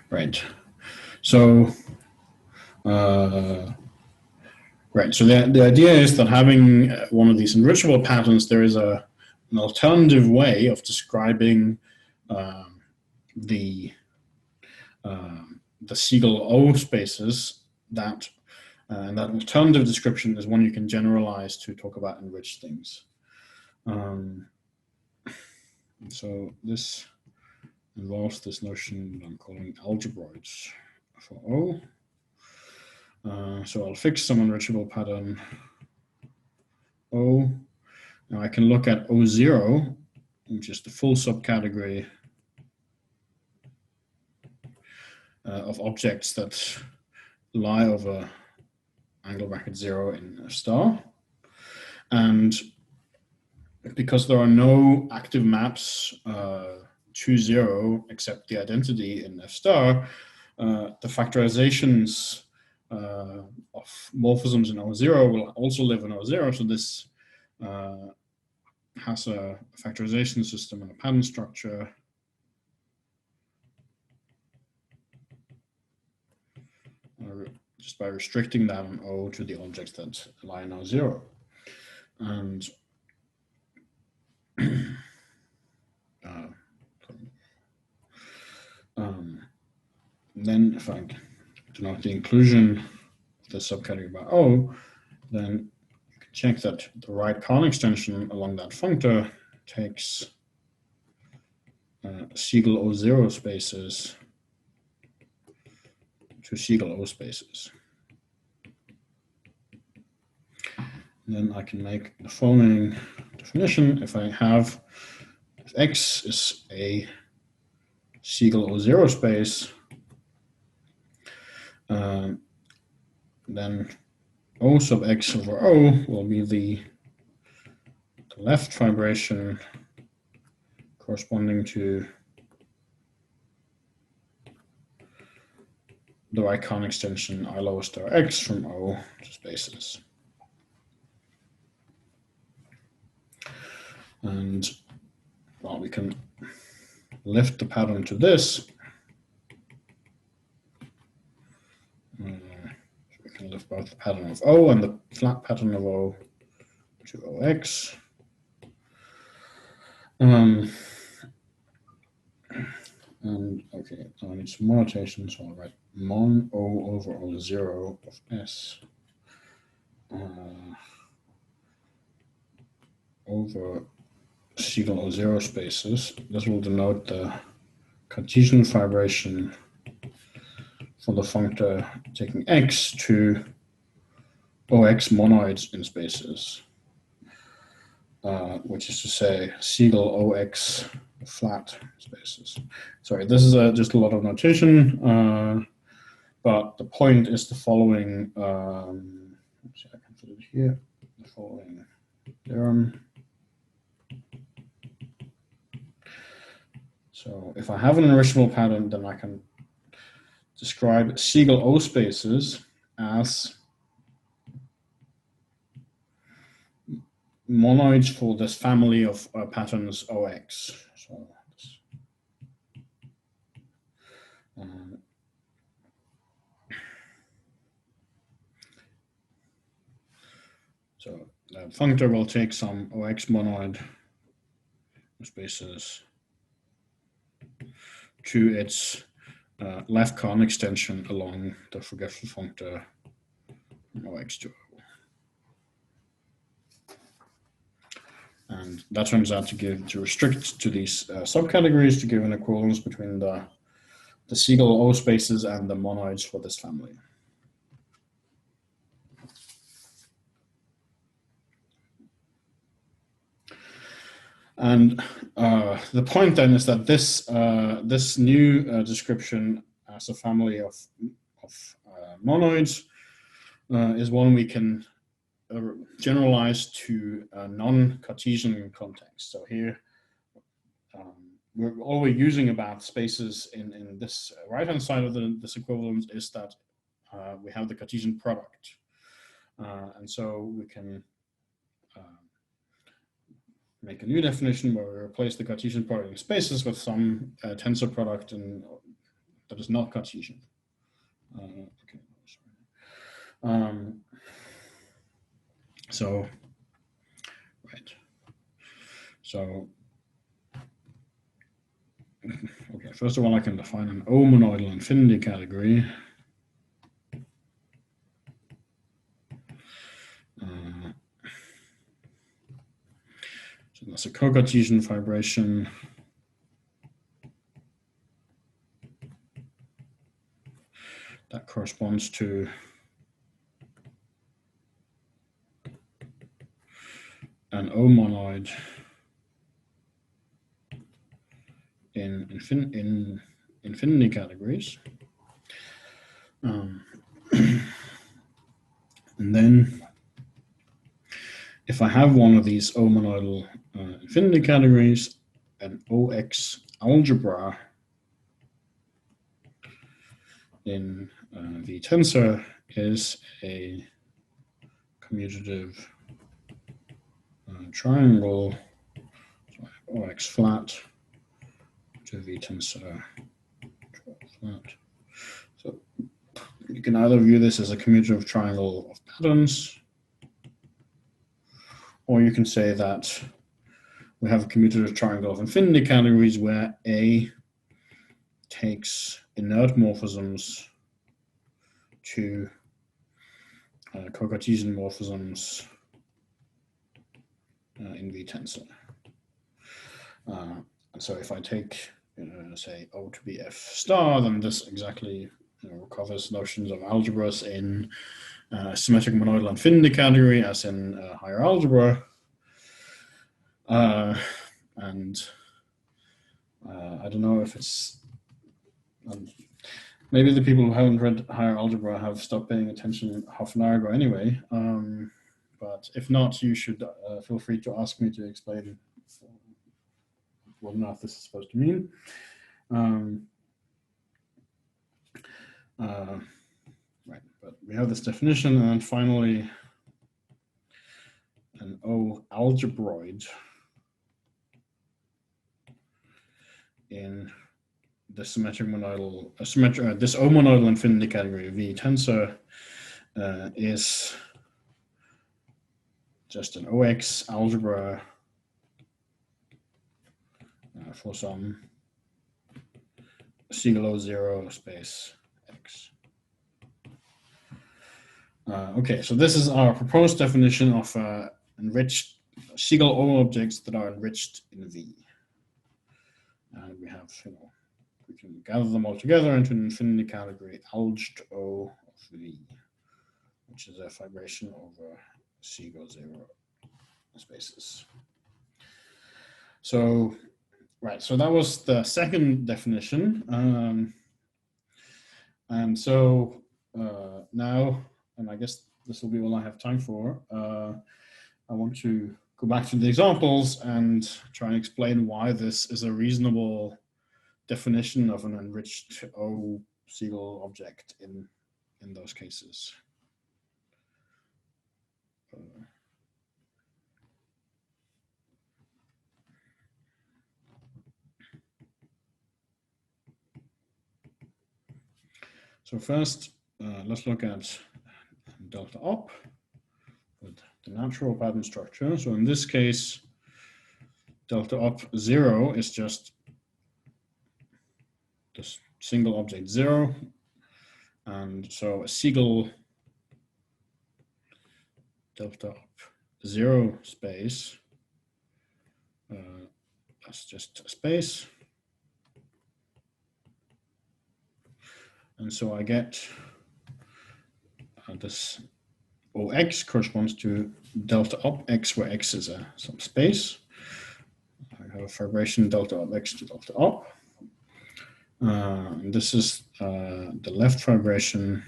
Right. So, right. So the idea is that having one of these enrichable patterns, there is an alternative way of describing the Siegel O spaces that, and that alternative description is one you can generalize to talk about enriched things. So this involves this notion that I'm calling algebroids for O. So I'll fix some enrichable pattern O. Now I can look at O0, which is the full subcategory of objects that lie over angle bracket 0 in F star. And because there are no active maps to 0 except the identity in F star, the factorizations of morphisms in O0 will also live in O0. So this has a factorization system and a pattern structure. Just by restricting that on O to the objects that lie in O0. And then if I denote the inclusion of the subcategory by O, then you can check that the right Kahn extension along that functor takes Siegel O0 spaces to Siegel O spaces. And then I can make the following definition. If I have if X is a Siegel O0 space, then O sub X over O will be the left vibration corresponding to the right Kahn extension I lower star X from O to spaces. And well, we can lift the pattern to this. We can lift both the pattern of O and the flat pattern of O to OX. And okay, so I need some more notation, so I'll write mon O over O0 of S over Siegel O0 spaces. This will denote the Cartesian vibration for the functor taking X to OX monoids in spaces, which is to say Siegel OX flat spaces. Sorry, this is just a lot of notation, but the point is the following. Let's see, I can put it here. The following theorem. So if I have an enrichable pattern, then I can describe Siegel O spaces as monoids for this family of patterns OX. So the functor will take some OX monoid spaces to its left Kahn extension along the forgetful functor OX to O. And that turns out to restrict to these subcategories to give an equivalence between the Siegel O spaces and the monoids for this family. And the point then is that this this new description as a family of monoids is one we can generalize to a non-Cartesian context. So here, all we're using about spaces in this right-hand side of this equivalence is that we have the Cartesian product. And so we can make a new definition where we replace the Cartesian product in spaces with some tensor product that is not Cartesian. Okay, sorry. So, right. So, okay, first of all, I can define an O-monoidal infinity category. So that's a co-Cartesian vibration that corresponds to an O-monoid in infinity categories. And then if I have one of these O-monoidal infinity categories, an OX algebra in the tensor is a commutative triangle, so OX flat to V tensor flat. So you can either view this as a commutative triangle of patterns, or you can say that we have a commutative triangle of infinity categories where A takes inert morphisms to co-Cartesian morphisms in V tensor. So if I take, say, O to be F star, then this exactly recovers notions of algebras in symmetric monoidal infinity category as in higher algebra. And I don't know if it's maybe the people who haven't read higher algebra have stopped paying attention half an hour ago anyway. But if not, you should feel free to ask me to explain what on earth this is supposed to mean. Right, but we have this definition, and then finally an O algebroid in the symmetric monodal, this O monodal infinity category V tensor is just an OX algebra for some Siegel 0 space X. Okay, so this is our proposed definition of enriched Siegel O objects that are enriched in V. And we have, we can gather them all together into an infinity category alged O of V, which is a fibration over Siegel 0 spaces. So, right, so that was the second definition. And so now, and I guess this will be all I have time for, I want to go back to the examples and try and explain why this is a reasonable definition of an enriched O Siegel object in those cases. So first, let's look at delta op with the natural pattern structure. So in this case, delta op 0 is just this single object 0. And so a Siegel delta op 0 space, that's just a space. And so I get this OX corresponds to delta op X, where X is some space. I have a fibration delta op X to delta op. And this is the left fibration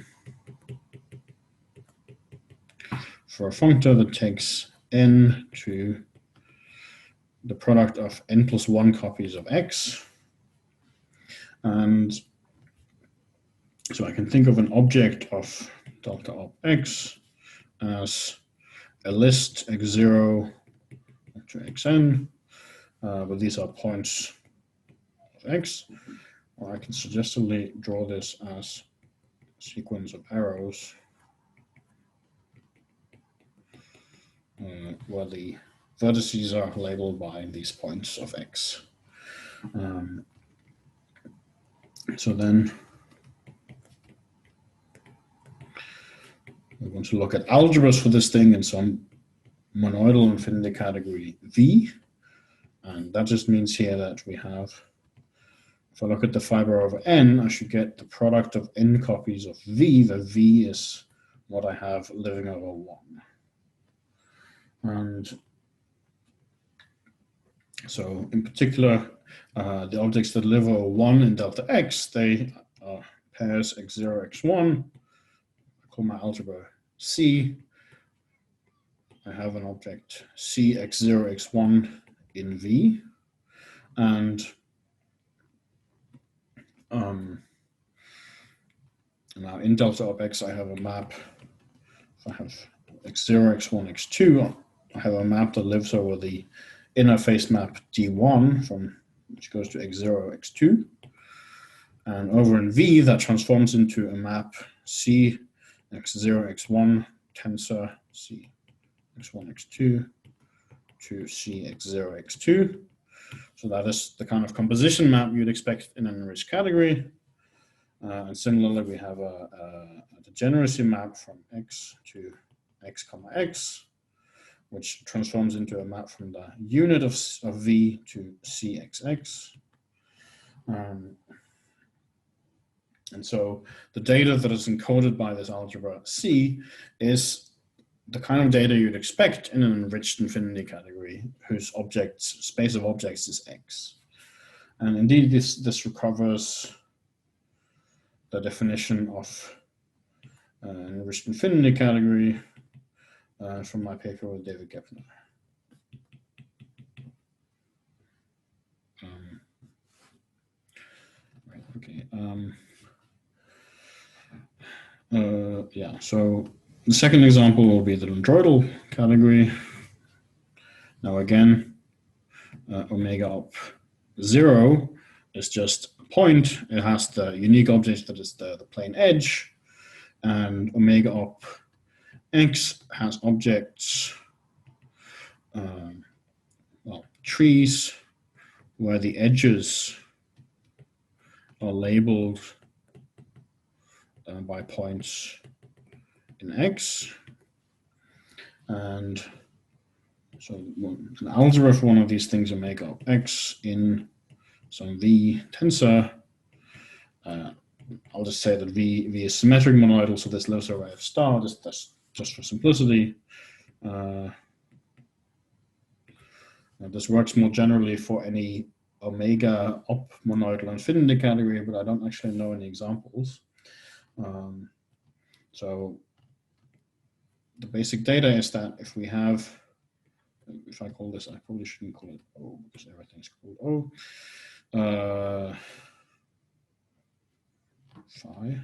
for a functor that takes n to the product of n plus 1 copies of X. And so I can think of an object of delta op X as a list x0 to xn, but these are points of X. Or I can suggestively draw this as a sequence of arrows where the vertices are labeled by these points of X. So then we want to look at algebras for this thing in some monoidal infinity category V. And that just means here that we have, if I look at the fiber over n, I should get the product of n copies of V, where V is what I have living over 1. And so in particular, the objects that live over 1 in delta X, they are pairs x0, x1. I call my algebra C. I have an object C x0, x1 in V. And now in delta op X, I have a map. If I have x0, x1, x2, I have a map that lives over the interface map D1, which goes to x0, x2. And over in V, that transforms into a map C x0, x1 tensor C x1, x2 to C x0, x2. So that is the kind of composition map you'd expect in an enriched category. And similarly, we have a degeneracy map from X to X comma X, which transforms into a map from the unit of V to CXX. And so the data that is encoded by this algebra C is the kind of data you'd expect in an enriched infinity category whose space of objects is X. And indeed, this recovers the definition of an enriched infinity category from my paper with David Gepner. Right, okay. Yeah, so the second example will be the lambdoidal category. Now again, omega up 0 is just a point. It has the unique object that is the plane edge, and omega up x has objects, well, trees where the edges are labeled by points in x, and so an algebra for one of these things, omega up x in some V tensor. I'll just say that V is symmetric monoidal, so this low array of star. That's just for simplicity. This works more generally for any omega up monoidal infinity category, but I don't actually know any examples. So the basic data is that if we have, if I call this, I probably shouldn't call it O because everything's called O. Phi.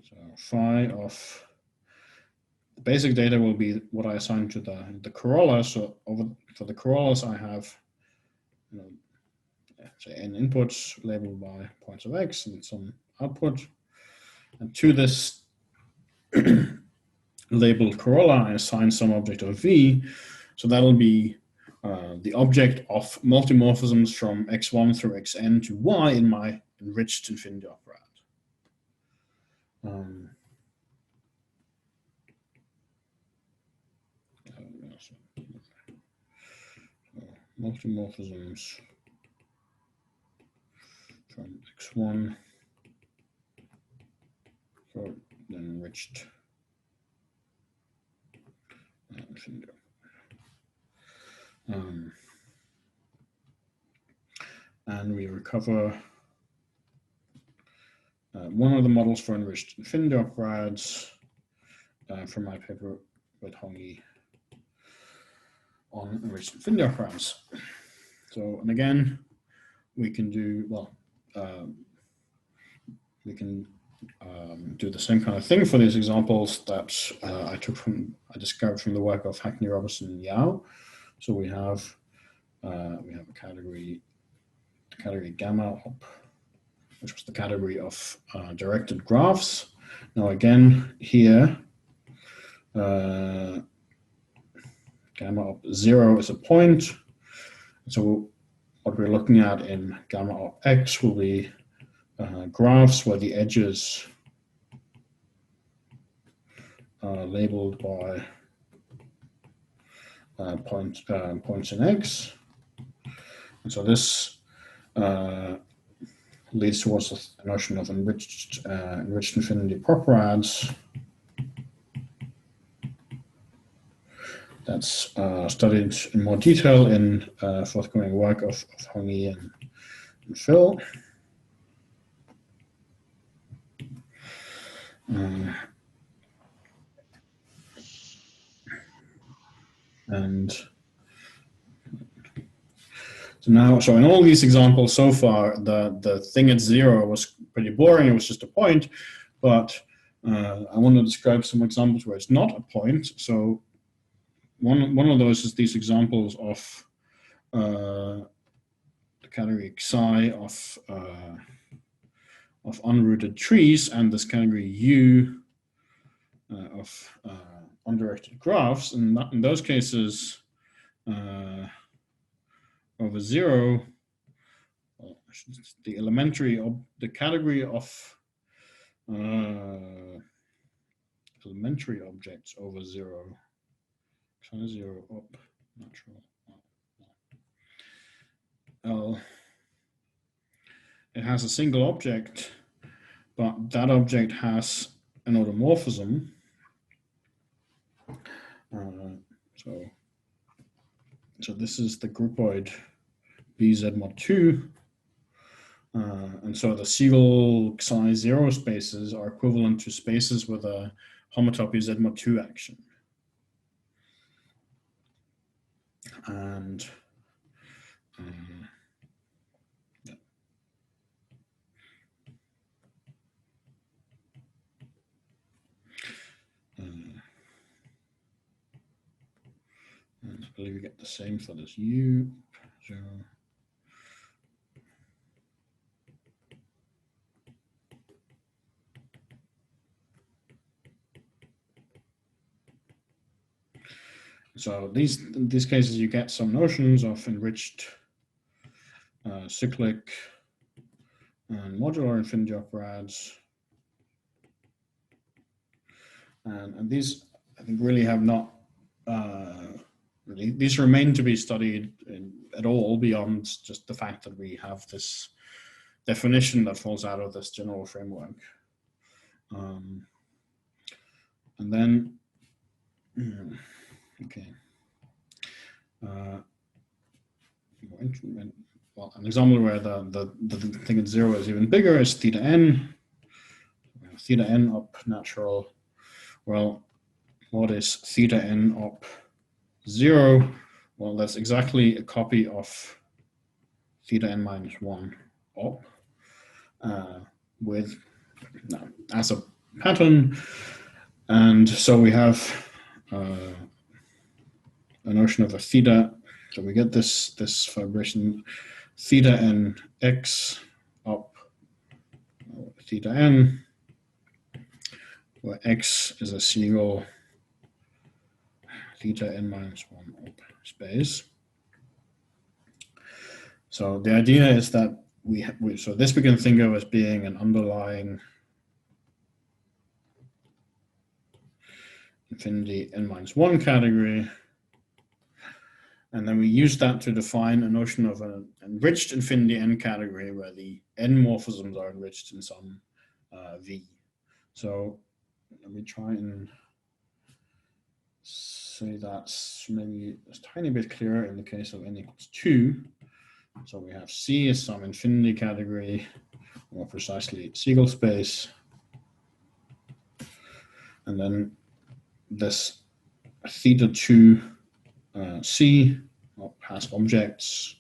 So phi of the basic data will be what I assign to the corolla. So for the corollas, I have, you know, say n inputs labeled by points of x and some output. And to this labeled corolla, I assign some object of v. So that'll be the object of multimorphisms from x1 through xn to y in my enriched infinity operand. Multimorphisms from x1 for the enriched infinity. And we recover one of the models for enriched infinity operads from my paper with Haugseng on enriched infinity operads. So, and again, we can do, well, we can do the same kind of thing for these examples that I discovered from the work of Hackney, Robertson, and Yao. So we have a category, the category gamma up, which was the category of directed graphs. Now again, here, gamma up 0 is a point. So what we're looking at in gamma up x will be graphs where the edges are labeled by points in x. And so this leads towards a notion of enriched infinity properads. That's studied in more detail in forthcoming work of Haugseng and Phil. And so in all these examples so far, the thing at 0 was pretty boring. It was just a point, but I want to describe some examples where it's not a point. So one of those is these examples of the category xi of unrooted trees and this category u of undirected graphs. And in those cases, over 0, the elementary of the category of elementary objects over 0, 0 up, natural. L, it has a single object, but that object has an automorphism. So this is the groupoid BZ mod 2 And so the Siegel psi 0 spaces are equivalent to spaces with a homotopy Z mod 2 action. And yeah. And I believe we get the same for this U. 0. So in these cases, you get some notions of enriched, cyclic, and modular infinity operads. And these, I think, really have not, these remain to be studied at all beyond just the fact that we have this definition that falls out of this general framework. And then, okay. Well, an example where the thing at 0 is even bigger is theta n. Theta n up natural. Well, what is theta n up 0? Well, that's exactly a copy of theta n minus 1 up with as a pattern. And so we have a notion of a theta. So we get this vibration theta n x up theta n, where x is a Siegel theta n minus 1 up space. So the idea is that so this we can think of as being an underlying infinity n minus 1 category. And then we use that to define a notion of an enriched infinity n category where the n morphisms are enriched in some v. So let me try and say that's maybe a tiny bit clearer in the case of n equals 2. So we have C is some infinity category, more precisely Siegel space. And then this theta 2 C has objects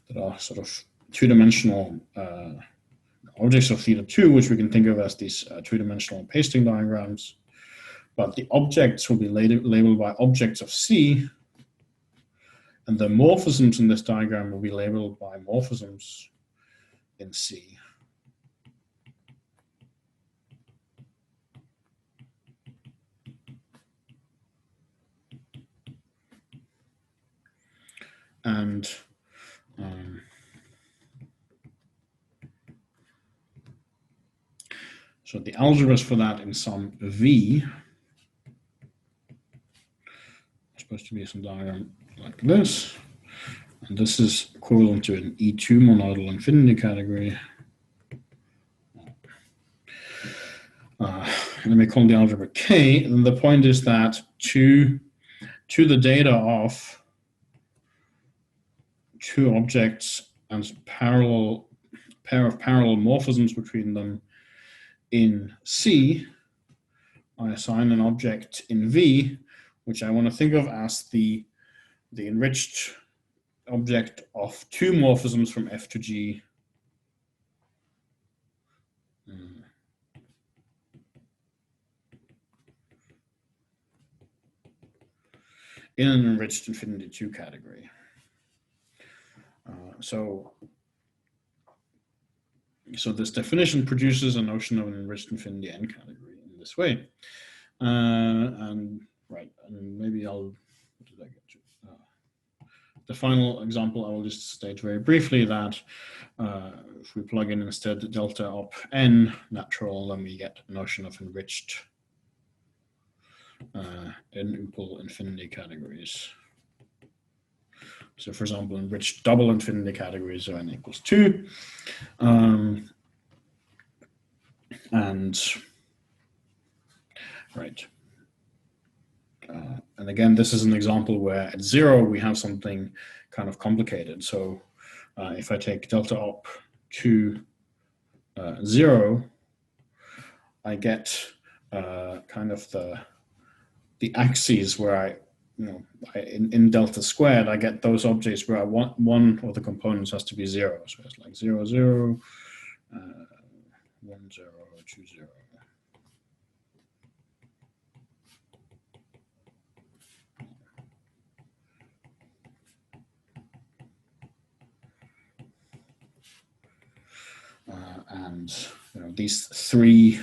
that are sort of two-dimensional objects of theta 2, which we can think of as these two-dimensional pasting diagrams. But the objects will be labeled by objects of C, and the morphisms in this diagram will be labeled by morphisms in C. And so the algebras for that in some V are supposed to be some diagram like this. And this is equivalent to an E2 monodal infinity category. Let me call the algebra K. And the point is that to the data of two objects and pair of parallel morphisms between them in C, I assign an object in V, which I want to think of as the enriched object of two morphisms from F to G. In an enriched infinity 2 category. So this definition produces a notion of an enriched infinity n category in this way. And maybe I'll, what did I get to? The final example, I will just state very briefly that if we plug in instead delta up n natural, then we get a notion of enriched n-uple infinity categories. So for example, enriched double infinity categories are n equals 2. And again, this is an example where at 0 we have something kind of complicated. So if I take delta op to 0, I get kind of the axes where in delta squared, I get those objects where I want one of the components has to be 0. So it's like 0, 0, 1, 0, 2, 0. And these three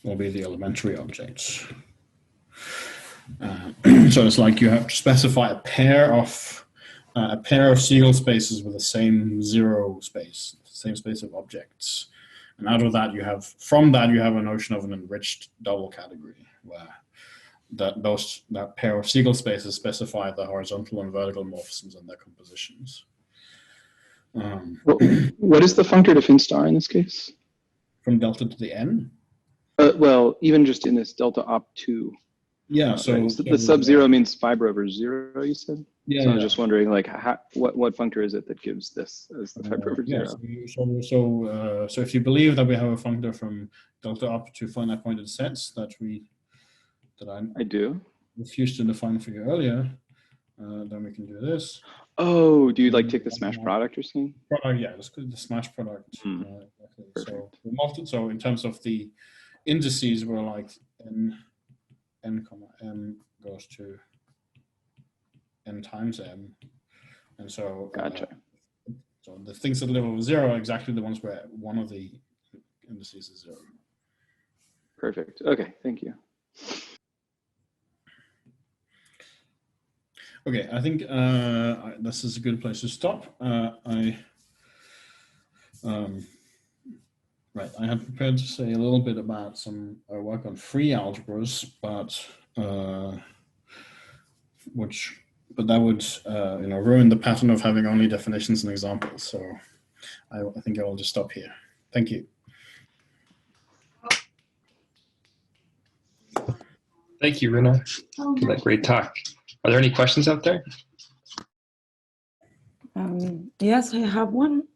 will be the elementary objects. So it's like you have to specify a pair of Siegel spaces with the same 0 space, same space of objects, and out of that you have a notion of an enriched double category where that pair of Siegel spaces specify the horizontal and vertical morphisms and their compositions. What is the functor to fin star in this case? From delta to the n? Well, even just in this delta op 2. Yeah, so the sub-0 means fiber over 0, you said? Yeah. So I was just wondering, like, what functor is it that gives this as the fiber over 0? So if you believe that we have a functor from delta up to finite pointed sets that I do refused to define for you earlier, then we can do this. Oh, do you like take the smash product or something? Yeah, let's do the smash product. Exactly. So in terms of the indices, we're like n comma m goes to n times m, and so gotcha. So the things that live over 0 are exactly the ones where one of the indices is 0. Perfect. Okay, thank you. Okay, I think this is a good place to stop. Right, I had prepared to say a little bit about some work on free algebras, but that would ruin the pattern of having only definitions and examples. So I think I will just stop here. Thank you. Thank you, Rune, for that great talk. Are there any questions out there? Yes, I have one.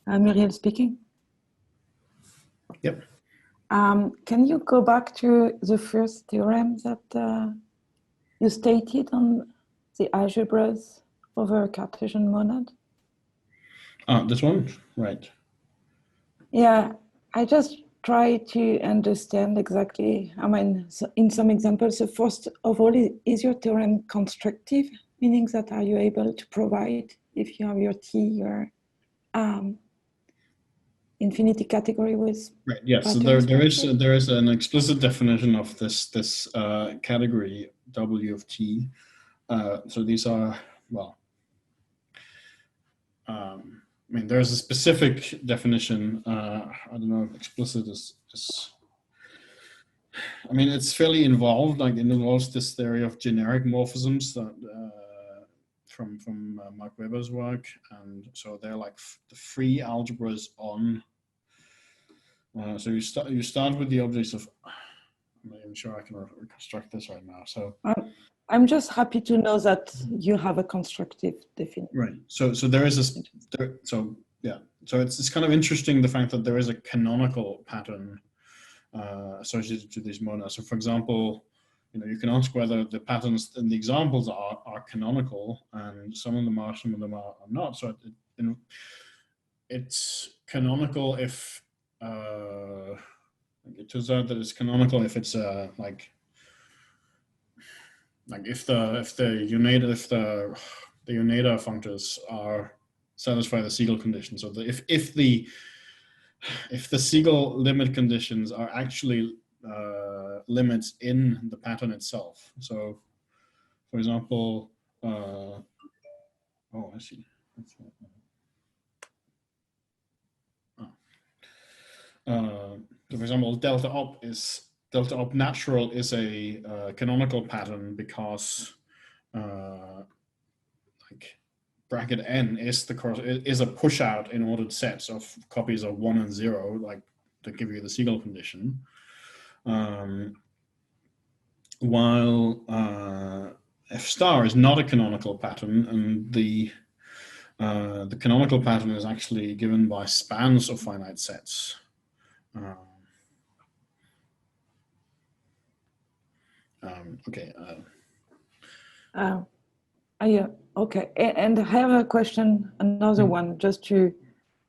Muriel speaking. Yep. Can you go back to the first theorem that you stated on the algebras over a Cartesian monad? This one? Right. Yeah, I just try to understand exactly, in some examples, so first of all, is your theorem constructive? Meaning that are you able to provide, if you have your T, your infinity category with? Right, yes, so there is an explicit definition of this category, W of T. So these are, well, there's a specific definition. I don't know if explicit is it's fairly involved. Like, it involves this theory of generic morphisms that from Mark Weber's work, and so they're like the free algebras on. So you start with the objects of. I'm not even sure I can reconstruct this right now. So. I'm just happy to know that you have a constructive definition. Right. So there is this. So it's kind of interesting, the fact that there is a canonical pattern associated to these monads. So for example, you can ask whether the patterns in the examples are canonical, and some of them are not. So it's canonical if it turns out that it's canonical if it's like if the Uneda functors satisfy the Siegel condition. So if the Siegel limit conditions are actually limits in the pattern itself. So, for example, oh, I see. So for example, delta op natural is a canonical pattern because bracket n is a push out in ordered sets of copies of 1 and 0, like to give you the Siegel condition. While F star is not a canonical pattern, and the canonical pattern is actually given by spans of finite sets. Okay. Okay, and I have a question, another one, just to,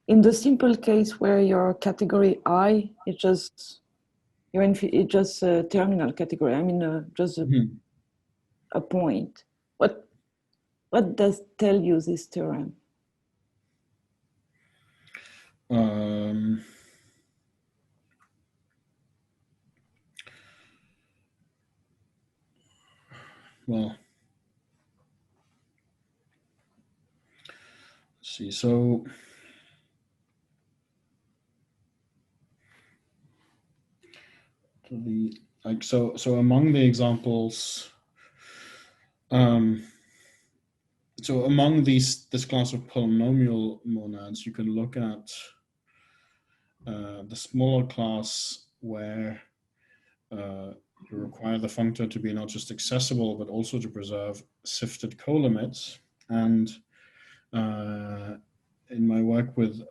in the simple case where your category I is just it's just a terminal category. I mean, just a point. What does tell you this theorem? Well, let's see. So so among the examples, so among this class of polynomial monads, you can look at the smaller class where you require the functor to be not just accessible, but also to preserve sifted colimits. And in my work with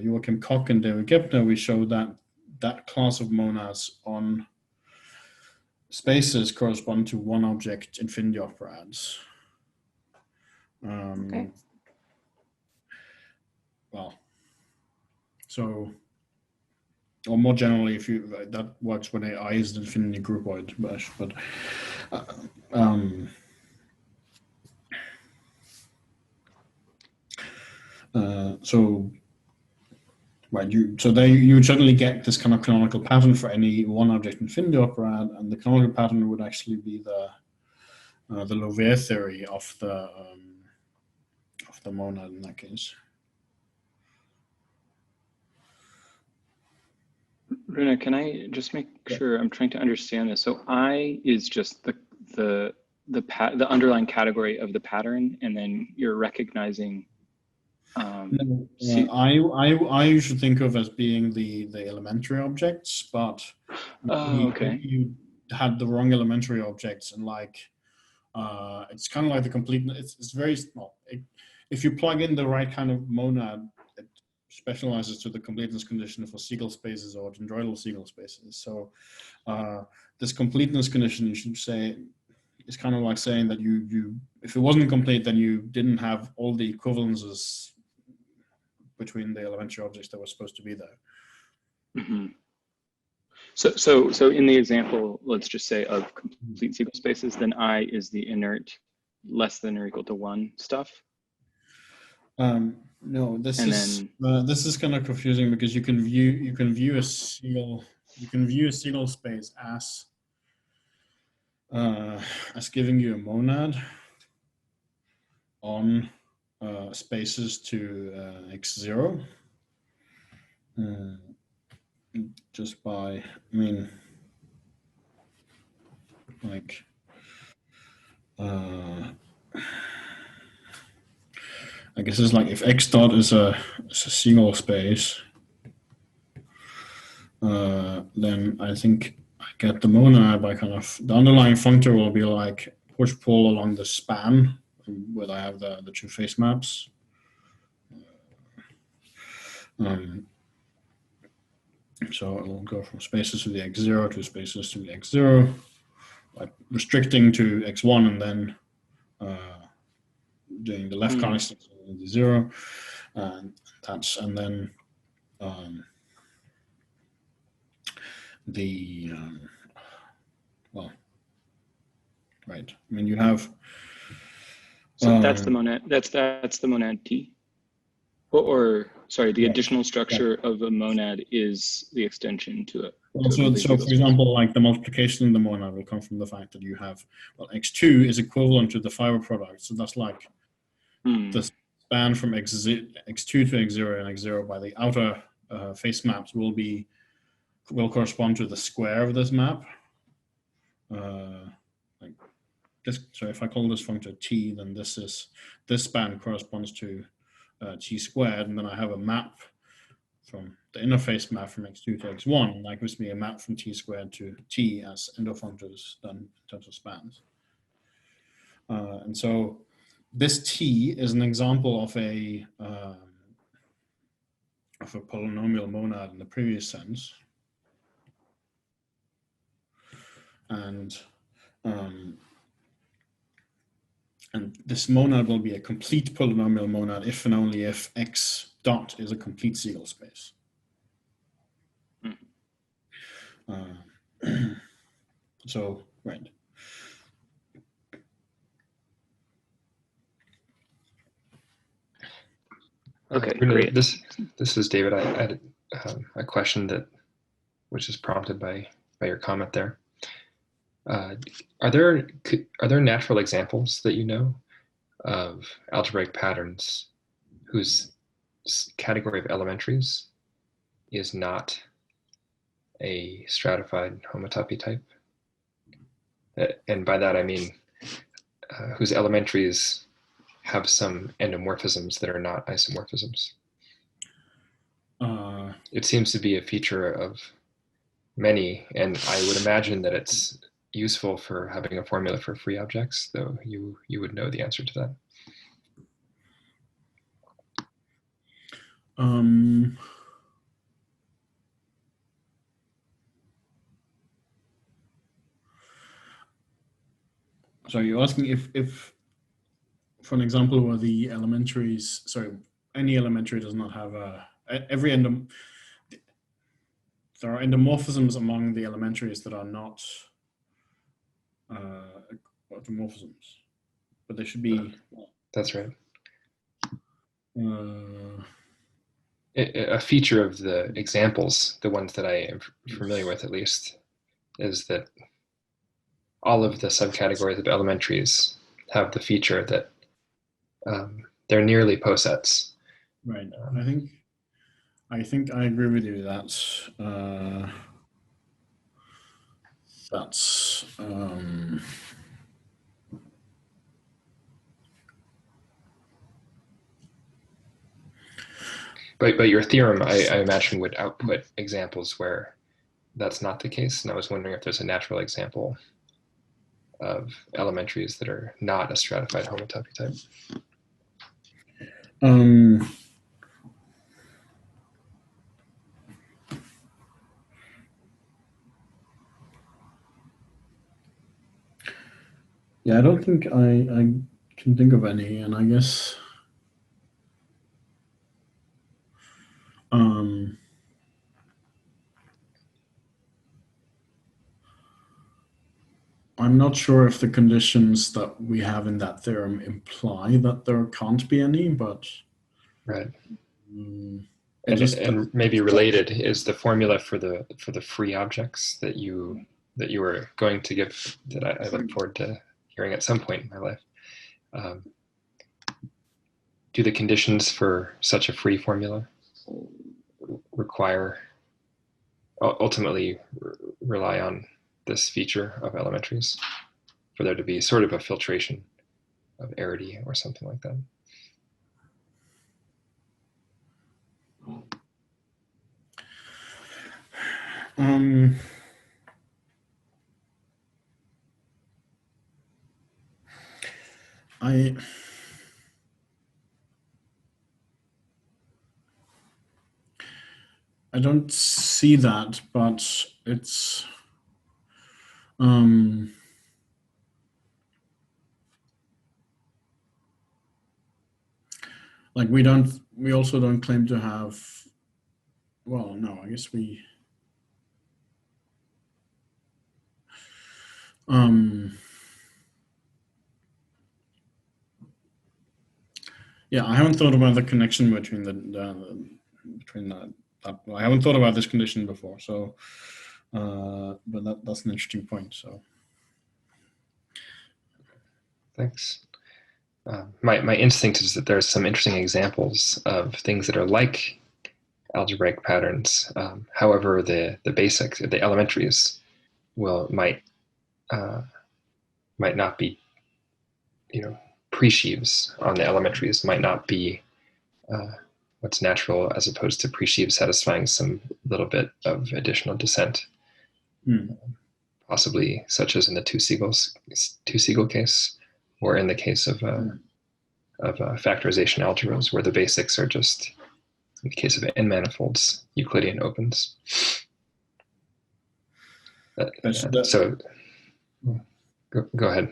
Joachim Koch and David Gepner, we showed that that class of monads on spaces correspond to one object infinity operads. Okay. Well, so, or more generally, if you that works when AI is an infinity groupoid, but so right, so there you would certainly get this kind of canonical pattern for any one object infinity operand, and the canonical pattern would actually be the Lovere theory of the monad in that case. Rune, can I just make sure I'm trying to understand this? So I is just the underlying category of the pattern, and then you're recognizing. No, I usually think of as being the elementary objects, but okay. you had the wrong elementary objects, and like it's kind of like the complete. It's very small. If you plug in the right kind of monad, it specializes to the completeness condition for Siegel spaces or dendroidal Siegel spaces. So this completeness condition, you should say, is kind of like saying that you if it wasn't complete, then you didn't have all the equivalences between the elementary objects that were supposed to be there. Mm-hmm. So in the example, let's just say of complete Siegel spaces, then I is the inert less than or equal to 1 stuff. No, this is kind of confusing because you can view a Siegel space as giving you a monad on spaces to x0, just by, I mean, like, I guess it's like if x dot is a Siegel space, then I think I get the monad by kind of, the underlying functor will be like push-pull along the span where I have the two face maps. So it will go from spaces to the x0 to spaces to the x0, like restricting to x1 and then doing the left constant to the 0, and then the well, right. I mean, you have. So that's the monad. That's the monad T. Or sorry, the additional structure of a monad is the extension to it. So for example, like the multiplication in the monad will come from the fact that you have, well, x2 is equivalent to the fiber product. So that's like the span from x2 to x0 and x0 by the outer face maps will correspond to the square of this map. Like this, so if I call this functor t, then this span corresponds to t squared, and then I have a map from the interface map from x2 to x1, and that gives me a map from t squared to t as endofunctors done in terms of spans. And so this T is an example of a polynomial monad in the previous sense. And this monad will be a complete polynomial monad if and only if X dot is a complete Siegel space. So, right. Okay, Rune, great. This is David. I had a question that was just prompted by your comment there. Are there natural examples that you know of algebraic patterns whose category of elementaries is not a stratified homotopy type? And by that I mean whose elementaries have some endomorphisms that are not isomorphisms. It seems to be a feature of many, and I would imagine that it's useful for having a formula for free objects, though you would know the answer to that. So you're asking if, for an example, where the elementaries, sorry, any elementary does not have there are endomorphisms among the elementaries that are not automorphisms, but they should be. That's right. A feature of the examples, the ones that I am familiar with at least, is that all of the subcategories of elementaries have the feature that they're nearly posets. Right. I think I agree with you. But your theorem, I imagine, would output examples where that's not the case. And I was wondering if there's a natural example of elementaries that are not a stratified homotopy type. Yeah, I don't think I can think of any, and I guess I'm not sure if the conditions that we have in that theorem imply that there can't be any, but right. And maybe related is the formula for the free objects that you were going to give, that I look forward to hearing at some point in my life. Do the conditions for such a free formula require, ultimately rely on this feature of elementaries for there to be sort of a filtration of arity or something like that? I don't see that, but it's like we also don't claim to have, well, no, I guess we yeah, I haven't thought about the connection between I haven't thought about this condition before, so but that's an interesting point. So thanks. My instinct is that there's some interesting examples of things that are like algebraic patterns. However, the elementaries might not be, presheaves on the elementaries might not be what's natural, as opposed to presheaves satisfying some little bit of additional descent, possibly such as in the two Siegel case. or in the case of factorization algebras, where the basics are just, in the case of n manifolds, Euclidean opens. So go ahead.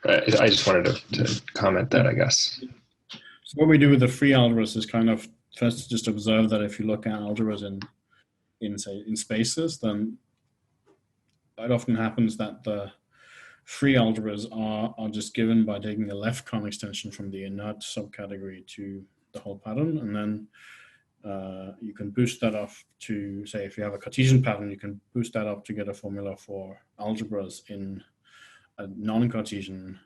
I just wanted to comment that, I guess. So what we do with the free algebras is kind of first just observe that if you look at algebras in spaces, then it often happens that the free algebras are just given by taking the left Kahn extension from the inert subcategory to the whole pattern, and then you can boost that up to, say, if you have a Cartesian pattern, you can boost that up to get a formula for algebras in a non-Cartesian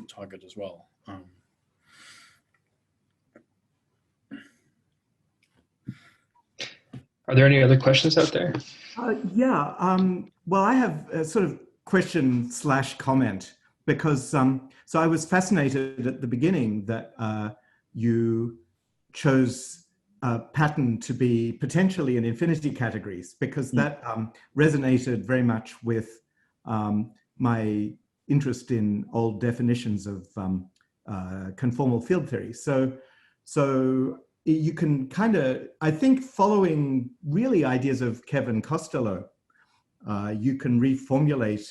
target as well. Are there any other questions out there? Well, I have a sort of question/comment because so I was fascinated at the beginning that you chose a pattern to be potentially in infinity categories, because that resonated very much with my interest in old definitions of conformal field theory. So you can kind of, I think, following really ideas of Kevin Costello, you can reformulate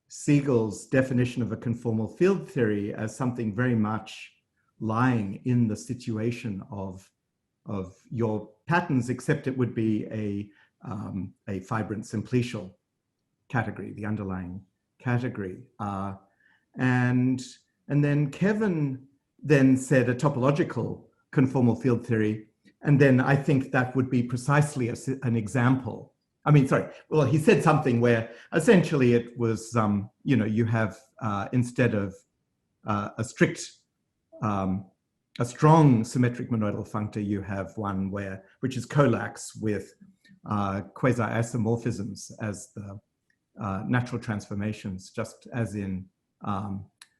Siegel's definition of a conformal field theory as something very much lying in the situation of your patterns, except it would be a fibrant simplicial category, the underlying category. And then Kevin then said a topological conformal field theory. And then I think that would be precisely an example. I mean, sorry, well, he said something where essentially it was, you have, instead of a strong symmetric monoidal functor, you have one which is collax with quasi-isomorphisms as the natural transformations, just as in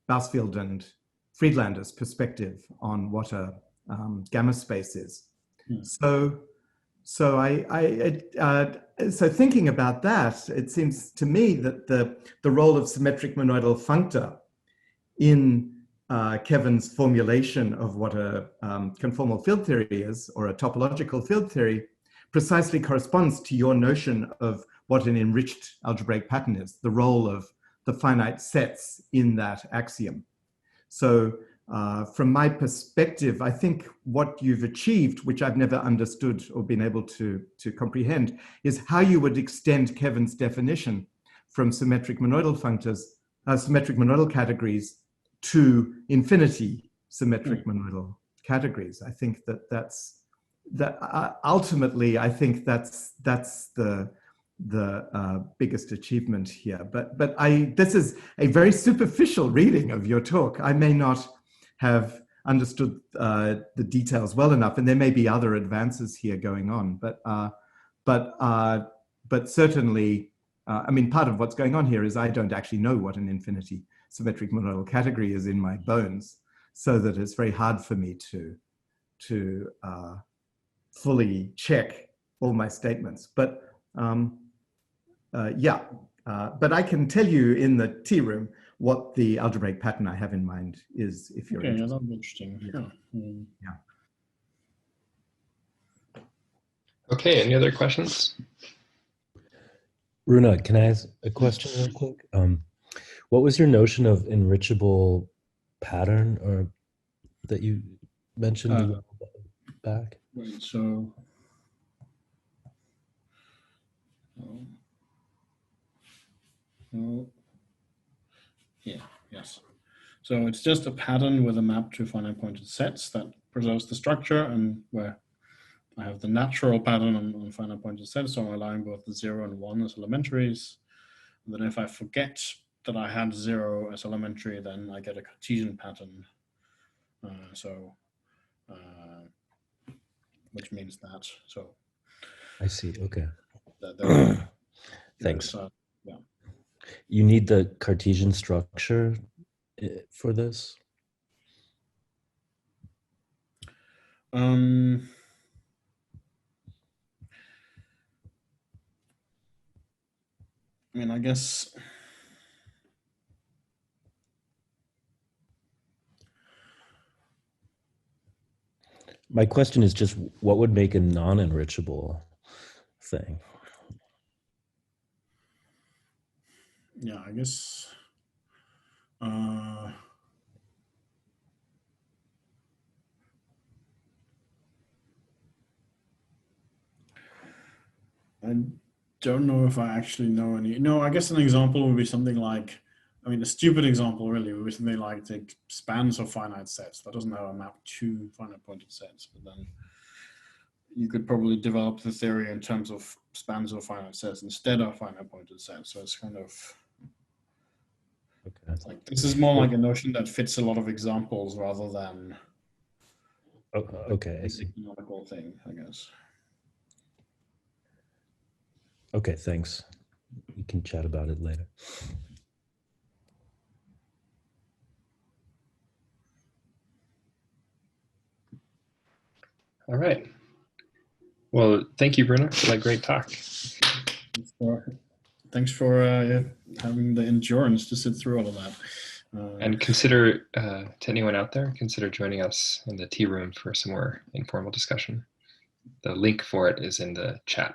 Bausfield and Friedlander's perspective on what a gamma space is. So thinking about that, it seems to me that the role of symmetric monoidal functor in Kevin's formulation of what a conformal field theory is, or a topological field theory, precisely corresponds to your notion of what an enriched algebraic pattern is, the role of the finite sets in that axiom. So from my perspective, I think what you've achieved, which I've never understood or been able to comprehend, is how you would extend Kevin's definition from symmetric monoidal functors, symmetric monoidal categories, to infinity symmetric monoidal categories. I think ultimately, I think that's the biggest achievement here. But this is a very superficial reading of your talk. I may not have understood the details well enough, and there may be other advances here going on. But certainly, I mean, part of what's going on here is I don't actually know what an infinity symmetric monoidal category is in my bones, so that it's very hard for me to fully check all my statements. But but I can tell you in the tea room what the algebraic pattern I have in mind is, if you're interested. Yeah, that'll be interesting. Yeah. Okay, any other questions? Rune, can I ask a question real quick? What was your notion of enrichable pattern, or that you mentioned a while back? Right, so yes. So it's just a pattern with a map to finite pointed sets that preserves the structure, and where I have the natural pattern on finite pointed sets, so I'm allowing both the 0 and 1 as elementaries. And then if I forget that I had 0 as elementary, then I get a Cartesian pattern. Which means that. So I see. Okay. Thanks. Yeah. You need the Cartesian structure for this? I mean, I guess my question is just what would make a non-enrichable thing? Yeah, I guess. I don't know if I actually know any. No, I guess an example would be something like, I mean, a stupid example really would be something like take spans of finite sets. That doesn't have a map to finite pointed sets, but then you could probably develop the theory in terms of spans of finite sets instead of finite pointed sets. So it's kind of, Okay. like, this is more like a notion that fits a lot of examples rather than okay, I see. canonical thing, I guess. Okay, thanks. We can chat about it later. All right. Well, thank you, Bruno, for that great talk. Thanks for having the endurance to sit through all of that. And consider, to anyone out there, consider joining us in the tea room for some more informal discussion. The link for it is in the chat.